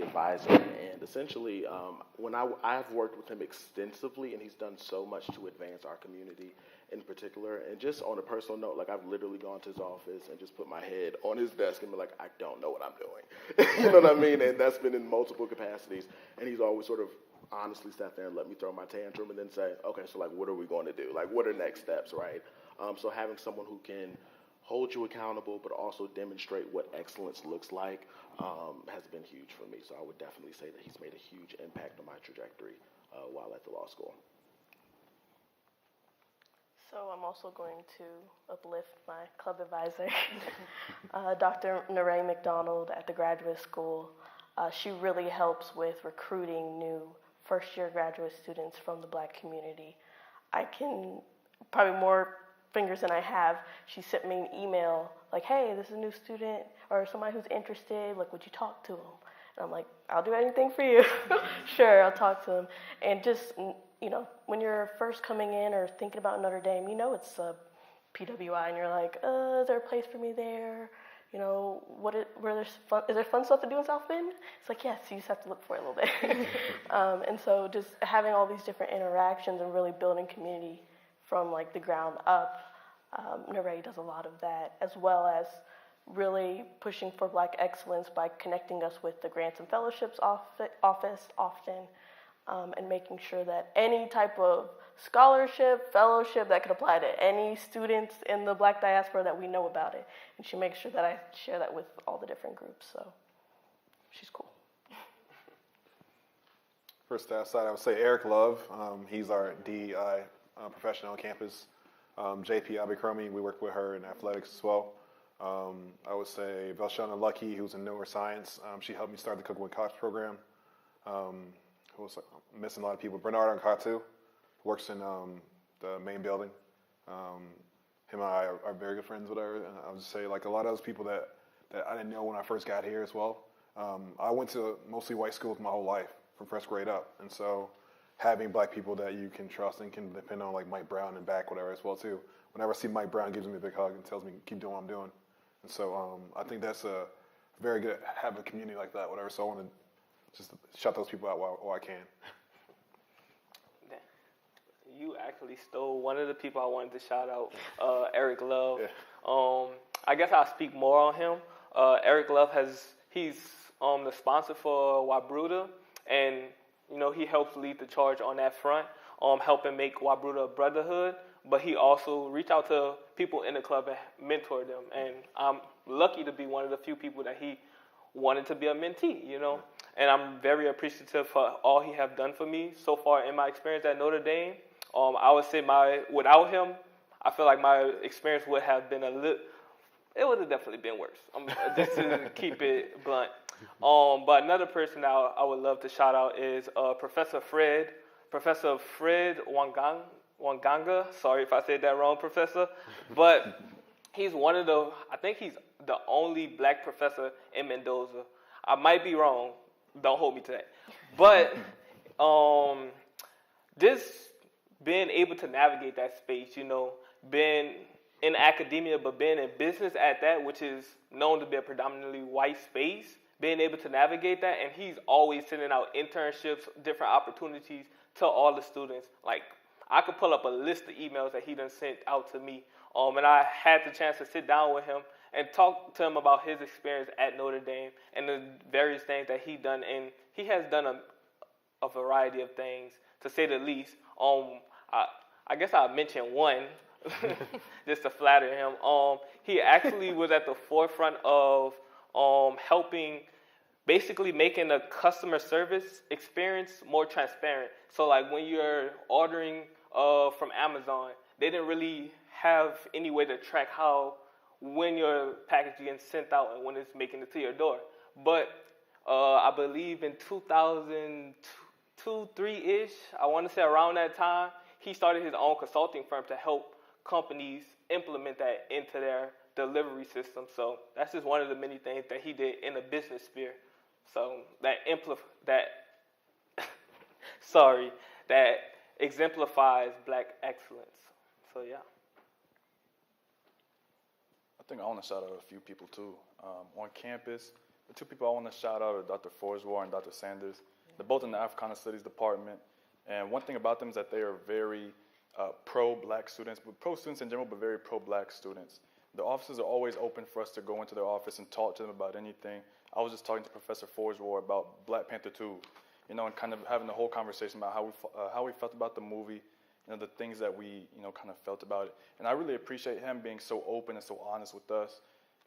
advisor, and essentially, I've worked with him extensively, and he's done so much to advance our community in particular. And just on a personal note, like I've literally gone to his office and just put my head on his desk and been like, I don't know what I'm doing. You know what I mean? And that's been in multiple capacities. And he's always sort of honestly sat there and let me throw my tantrum and then say, okay, so like, what are we going to do? Like, what are next steps, right? So having someone who can hold you accountable, but also demonstrate what excellence looks like has been huge for me. So I would definitely say that he's made a huge impact on my trajectory while at the law school. So I'm also going to uplift my club advisor, Dr. Notre McDonald at the graduate school. She really helps with recruiting new first-year graduate students from the Black community. I can, probably more fingers than I have, she sent me an email like, hey, this is a new student or somebody who's interested, like, would you talk to them? And I'm like, I'll do anything for you. Sure, I'll talk to them. And just, you know, when you're first coming in or thinking about Notre Dame, you know it's a PWI, and you're like, is there a place for me there? You know, is there fun stuff to do in South Bend? It's like, yes, you just have to look for it a little bit. And so just having all these different interactions and really building community from like the ground up, Notre does a lot of that, as well as really pushing for Black excellence by connecting us with the Grants and Fellowships office often, and making sure that any type of scholarship, fellowship that could apply to any students in the Black diaspora, that we know about it. And she makes sure that I share that with all the different groups, so she's cool. For staff side, I would say Eric Love. He's our DEI professional on campus. JP Abikrami, we work with her in athletics as well. I would say Velshana Lucky, who's in neuroscience. She helped me start the Cooking with Cox program. Who was missing a lot of people. Bernard Ankatu works in the main building. Him and I are very good friends with her. And I would just say, like, a lot of those people that I didn't know when I first got here as well. I went to mostly white schools my whole life, from first grade up. And so having Black people that you can trust and can depend on, like Mike Brown and back, whatever, as well, too. Whenever I see Mike Brown, gives me a big hug and tells me, keep doing what I'm doing. And so I think that's a very good, have a community like that, whatever. So I want to just shout those people out while I can. You actually stole one of the people I wanted to shout out, Eric Love. Yeah. I guess I'll speak more on him. Eric Love he's the sponsor for Wabruda, and you know he helps lead the charge on that front, helping make Wabruda a brotherhood. But he also reached out to people in the club and mentored them, and I'm lucky to be one of the few people that he wanted to be a mentee, you know. And I'm very appreciative for all he have done for me so far in my experience at Notre Dame. I would say without him, I feel like my experience would have been it would have definitely been worse. Just to keep it blunt. But another person that I would love to shout out is Professor Fred Wanganga. Sorry if I said that wrong, Professor. But he's I think he's the only black professor in Mendoza. I might be wrong. Don't hold me to that. But just being able to navigate that space, being in academia, but being in business at that, which is known to be a predominantly white space, being able to navigate that, and he's always sending out internships, different opportunities to all the students. Like, I could pull up a list of emails that he done sent out to me, and I had the chance to sit down with him and talk to him about his experience at Notre Dame and the various things that he done, and he has done a variety of things, to say the least. I guess I'll mention one, just to flatter him. He actually was at the forefront of helping, basically making the customer service experience more transparent. So like when you're ordering from Amazon, they didn't really have any way to track when your package is getting sent out and when it's making it to your door. But I believe in 2002, 3-ish, I want to say around that time, he started his own consulting firm to help companies implement that into their delivery system. So that's just one of the many things that he did in the business sphere. So that exemplifies black excellence. So yeah. I think I want to shout out a few people too. On campus, the two people I want to shout out are Dr. Forswar and Dr. Sanders. They're both in the Africana Studies department. And one thing about them is that they are very pro-black students, but pro students in general, but very pro-black students. The offices are always open for us to go into their office and talk to them about anything. I was just talking to Professor Forswar about Black Panther 2, and kind of having the whole conversation about how we felt about the movie, the things that we, kind of felt about it. And I really appreciate him being so open and so honest with us.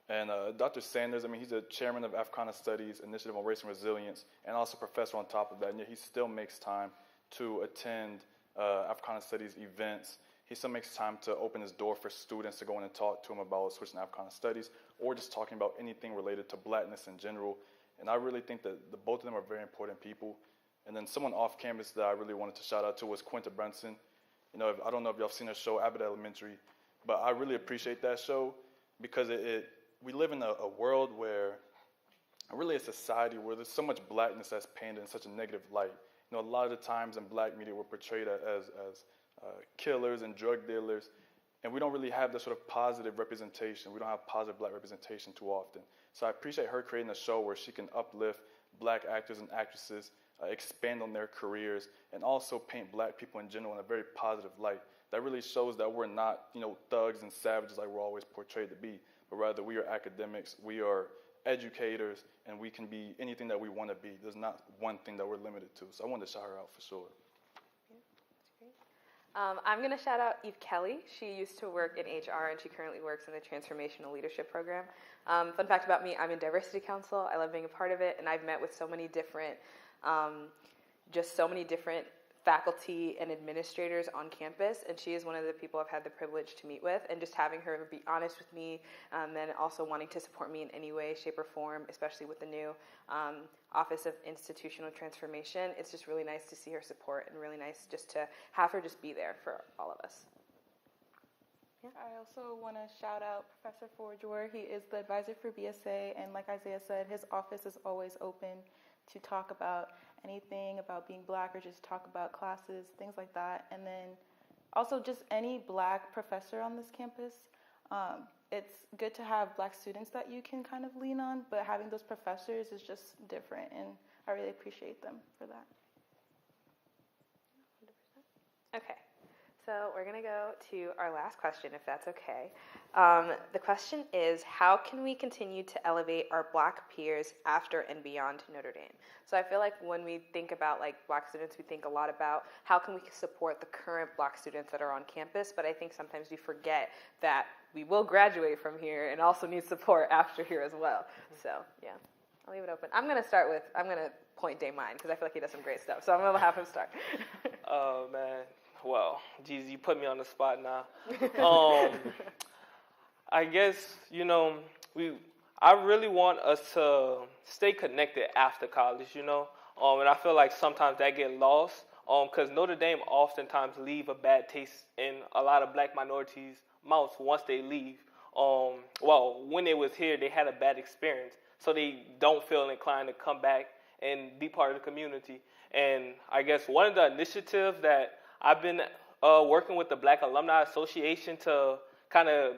And Dr. Sanders, he's a chairman of Africana Studies Initiative on Race and Resilience, and also professor on top of that. And yet he still makes time to attend Africana Studies events. He still makes time to open his door for students to go in and talk to him about switching to Africana Studies, or just talking about anything related to blackness in general. And I really think that both of them are very important people. And then someone off campus that I really wanted to shout out to was Quinta Brunson. I don't know if y'all have seen her show, Abbott Elementary, but I really appreciate that show because we live in a world where, really a society where there's so much blackness that's painted in such a negative light. A lot of the times in black media we're portrayed as killers and drug dealers, and we don't really have this sort of positive representation. We don't have positive black representation too often. So I appreciate her creating a show where she can uplift black actors and actresses, expand on their careers, and also paint black people in general in a very positive light. That really shows that we're not, thugs and savages like we're always portrayed to be, but rather we are academics, we are educators, and we can be anything that we want to be. There's not one thing that we're limited to. So I wanted to shout her out for sure. I'm going to shout out Eve Kelly. She used to work in HR, and she currently works in the Transformational Leadership Program. Fun fact about me, I'm in Diversity Council. I love being a part of it, and I've met with so many different faculty and administrators on campus, and she is one of the people I've had the privilege to meet with, and just having her be honest with me, and also wanting to support me in any way, shape, or form, especially with the new Office of Institutional Transformation. It's just really nice to see her support, and really nice just to have her just be there for all of us. Yeah. I also want to shout out Professor Forswar. He is the advisor for BSA, and like Isaiah said, his office is always open to talk about anything about being black or just talk about classes, things like that. And then also just any black professor on this campus. It's good to have black students that you can kind of lean on, but having those professors is just different, and I really appreciate them for that. 100%. Okay. So we're going to go to our last question, if that's okay. The question is, how can we continue to elevate our black peers after and beyond Notre Dame? So I feel like when we think about black students, we think a lot about how can we support the current black students that are on campus, but I think sometimes we forget that we will graduate from here and also need support after here as well. So yeah, I'll leave it open. I'm going to point Daymine because I feel like he does some great stuff. So I'm going to have him start. Oh, man. Well, geez, you put me on the spot now. I guess, I really want us to stay connected after college, you know, and I feel like sometimes that get lost, because Notre Dame oftentimes leave a bad taste in a lot of black minorities' mouths once they leave. Well, when they was here, they had a bad experience, so they don't feel inclined to come back and be part of the community. And I guess one of the initiatives that I've been working with the Black Alumni Association to kind of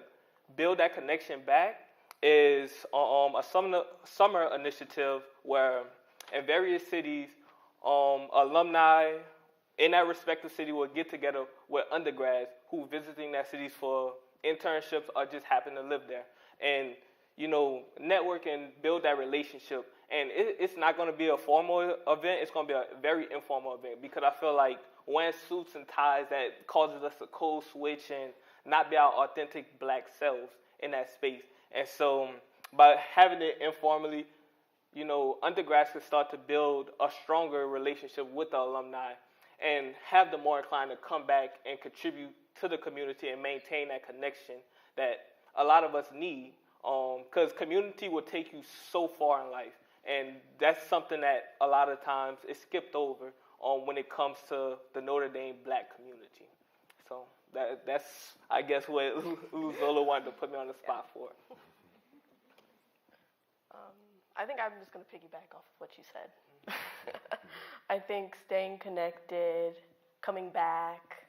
build that connection back is a summer initiative where in various cities, alumni in that respective city will get together with undergrads who visiting that cities for internships or just happen to live there. And, you know, network and build that relationship. And it's not going to be a formal event. It's going to be a very informal event, because I feel like wearing suits and ties that causes us to code switch and not be our authentic black selves in that space. And so by having it informally, you know, undergrads can start to build a stronger relationship with the alumni and have them more inclined to come back and contribute to the community and maintain that connection that a lot of us need, because community will take you so far in life. And that's something that a lot of times is skipped over when it comes to the Notre Dame black community. So that's, I guess, what Luzolo wanted to put me on the spot for. I think I'm just going to piggyback off of what you said. I think staying connected, coming back,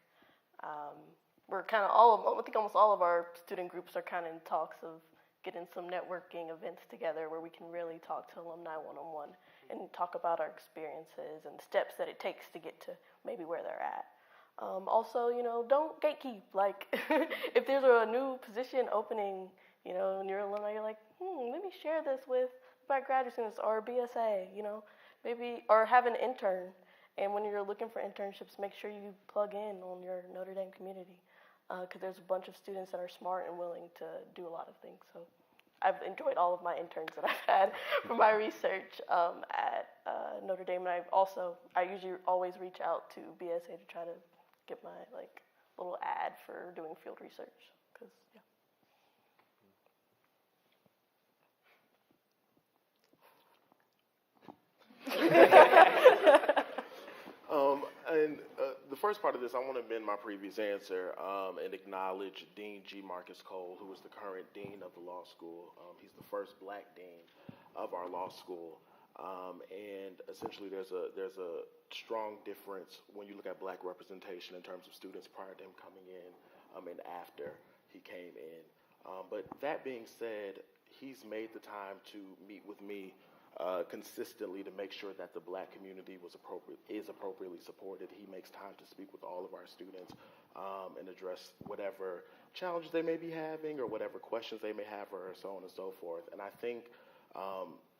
we're kind of I think almost all of our student groups are kind of in talks of getting some networking events together where we can really talk to alumni one-on-one and talk about our experiences and steps that it takes to get to maybe where they're at. Also, you know, don't gatekeep. Like, if there's a new position opening, you know, and you're an alumni, you're like, let me share this with Black graduate students or BSA, you know, maybe, or have an intern. And when you're looking for internships, make sure you plug in on your Notre Dame community, because there's a bunch of students that are smart and willing to do a lot of things. So I've enjoyed all of my interns that I've had for my research at Notre Dame. And I usually always reach out to BSA to try to get my like little ad for doing field research, because yeah. The first part of this, I want to amend my previous answer and acknowledge Dean G. Marcus Cole, who is the current dean of the law school. He's the first black dean of our law school. And essentially there's a strong difference when you look at black representation in terms of students prior to him coming in and after he came in. But that being said, he's made the time to meet with me consistently to make sure that the black community is appropriately supported. He makes time to speak with all of our students and address whatever challenges they may be having or whatever questions they may have, or so on and so forth. And I think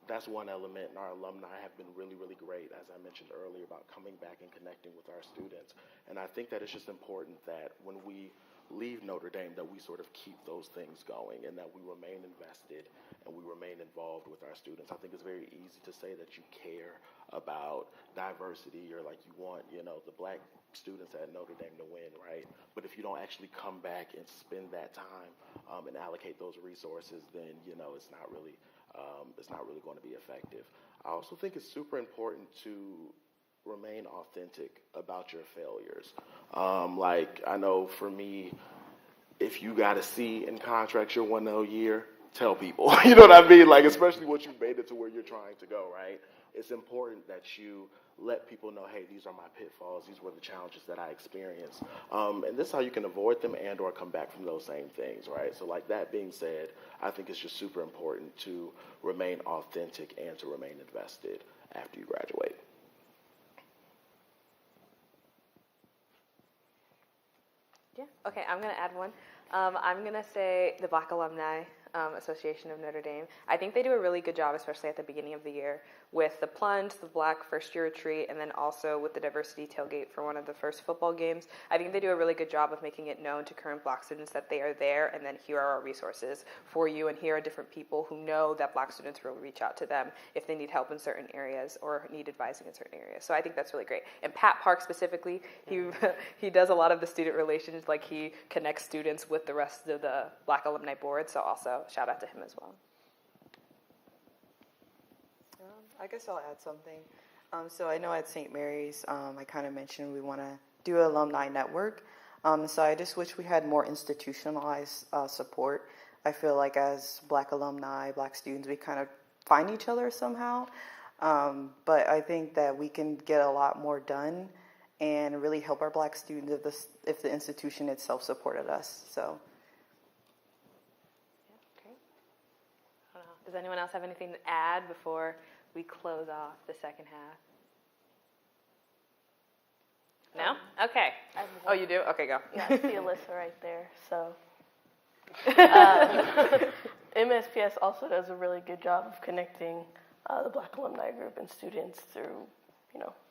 that's one element, and our alumni have been really, really great, as I mentioned earlier, about coming back and connecting with our students. And I think that it's just important that when we leave Notre Dame, that we sort of keep those things going and that we remain invested and we remain involved with our students. I think it's very easy to say that you care about diversity or like you want, you know, the black students at Notre Dame to win, right? But if you don't actually come back and spend that time and allocate those resources, then, you know, it's not really going to be effective. I also think it's super important to remain authentic about your failures. Like, I know for me, if you got a C in contracts your 1L year, tell people. You know what I mean? Like, especially once you've made it to where you're trying to go, right? It's important that you let people know, hey, these are my pitfalls. These were the challenges that I experienced. And this is how you can avoid them and or come back from those same things, right? So like that being said, I think it's just super important to remain authentic and to remain invested after you graduate. Yeah, okay, I'm going to add one. I'm going to say the Black Alumni Association of Notre Dame. I think they do a really good job, especially at the beginning of the year, with the plunge, the Black First Year Retreat, and then also with the diversity tailgate for one of the first football games. I think they do a really good job of making it known to current Black students that they are there, and then here are our resources for you, and here are different people who know that Black students will reach out to them if they need help in certain areas or need advising in certain areas. So I think that's really great. And Pat Park specifically, he does a lot of the student relations, like he connects students with the rest of the Black Alumni Board, so also shout out to him as well. I guess I'll add something. So I know at St. Mary's, I kind of mentioned we want to do an alumni network. So I just wish we had more institutionalized support. I feel like as Black alumni, Black students, we kind of find each other somehow. But I think that we can get a lot more done and really help our Black students if the institution itself supported us. So. Okay. I don't know. Does anyone else have anything to add before we close off the second half? No? Okay. Oh, you do? Okay, go. Yeah, I see Alyssa right there. So, MSPS also does a really good job of connecting the Black alumni group and students through,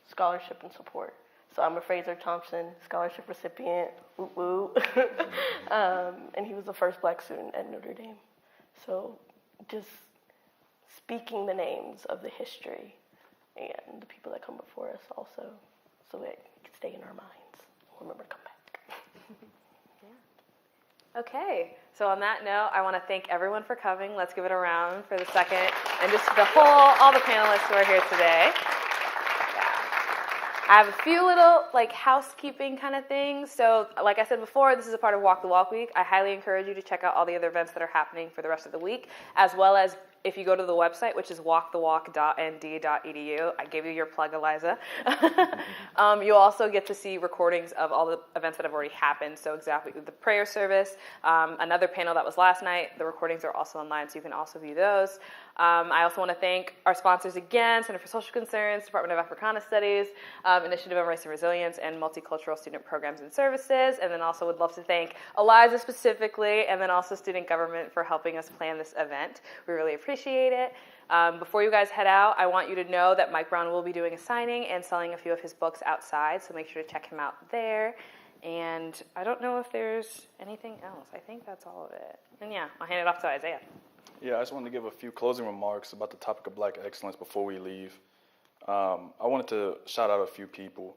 scholarship and support. So I'm a Fraser Thompson scholarship recipient, woo woo, and he was the first Black student at Notre Dame. So just speaking the names of the history and the people that come before us also, so it can stay in our minds. We'll remember to come back. Okay, so on that note, I want to thank everyone for coming. Let's give it a round for the second, and just all the panelists who are here today. I have a few little housekeeping kind of things. So like I said before, this is a part of Walk the Walk Week. I highly encourage you to check out all the other events that are happening for the rest of the week, as well as if you go to the website, which is walkthewalk.nd.edu. I gave you your plug, Eliza. You'll also get to see recordings of all the events that have already happened. So exactly the prayer service, another panel that was last night. The recordings are also online, so you can also view those. I also want to thank our sponsors again, Center for Social Concerns, Department of Africana Studies, Initiative on Race and Resilience, and Multicultural Student Programs and Services. And then also would love to thank Eliza specifically, and then also Student Government for helping us plan this event. We really appreciate it. Before you guys head out, I want you to know that Mike Brown will be doing a signing and selling a few of his books outside, so make sure to check him out there. And I don't know if there's anything else. I think that's all of it. And yeah, I'll hand it off to Isaiah. Yeah, I just wanted to give a few closing remarks about the topic of Black excellence before we leave. I wanted to shout out a few people.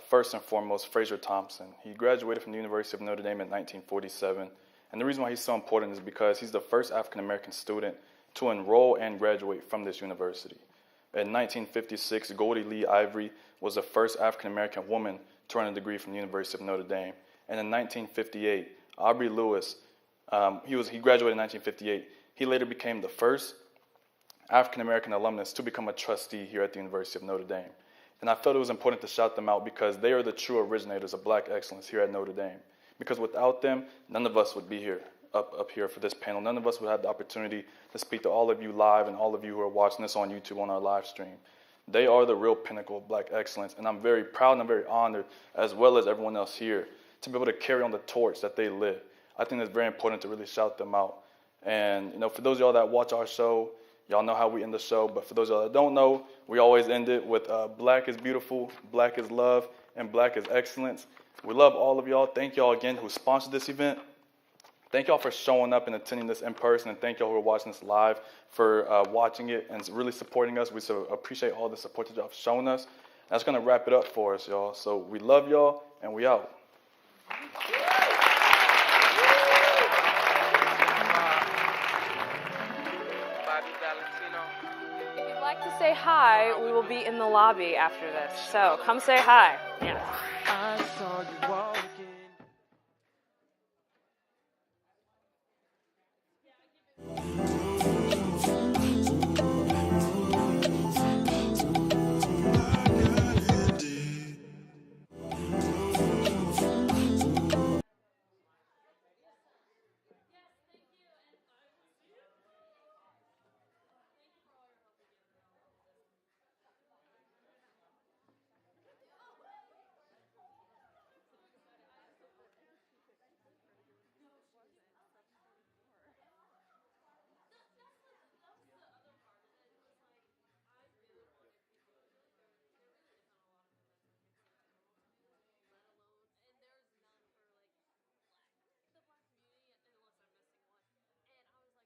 First and foremost, Fraser Thompson. He graduated from the University of Notre Dame in 1947. And the reason why he's so important is because he's the first African-American student to enroll and graduate from this university. In 1956, Goldie Lee Ivory was the first African-American woman to earn a degree from the University of Notre Dame. And in 1958, Aubrey Lewis, he graduated in 1958. He later became the first African-American alumnus to become a trustee here at the University of Notre Dame. And I felt it was important to shout them out because they are the true originators of Black excellence here at Notre Dame. Because without them, none of us would be here, up here for this panel. None of us would have the opportunity to speak to all of you live and all of you who are watching this on YouTube on our live stream. They are the real pinnacle of Black excellence, and I'm very proud and I'm very honored, as well as everyone else here, to be able to carry on the torch that they lit. I think it's very important to really shout them out. And for those of y'all that watch our show, y'all know how we end the show, but for those of y'all that don't know, we always end it with Black is beautiful, Black is love, and Black is excellence. We love all of y'all. Thank y'all again who sponsored this event. Thank y'all for showing up and attending this in person, and thank y'all who are watching this live for watching it and really supporting us. We so appreciate all the support that y'all have shown us. That's going to wrap it up for us, y'all. So we love y'all, and we out. If you'd like to say hi, we will be in the lobby after this. So come say hi. Yeah.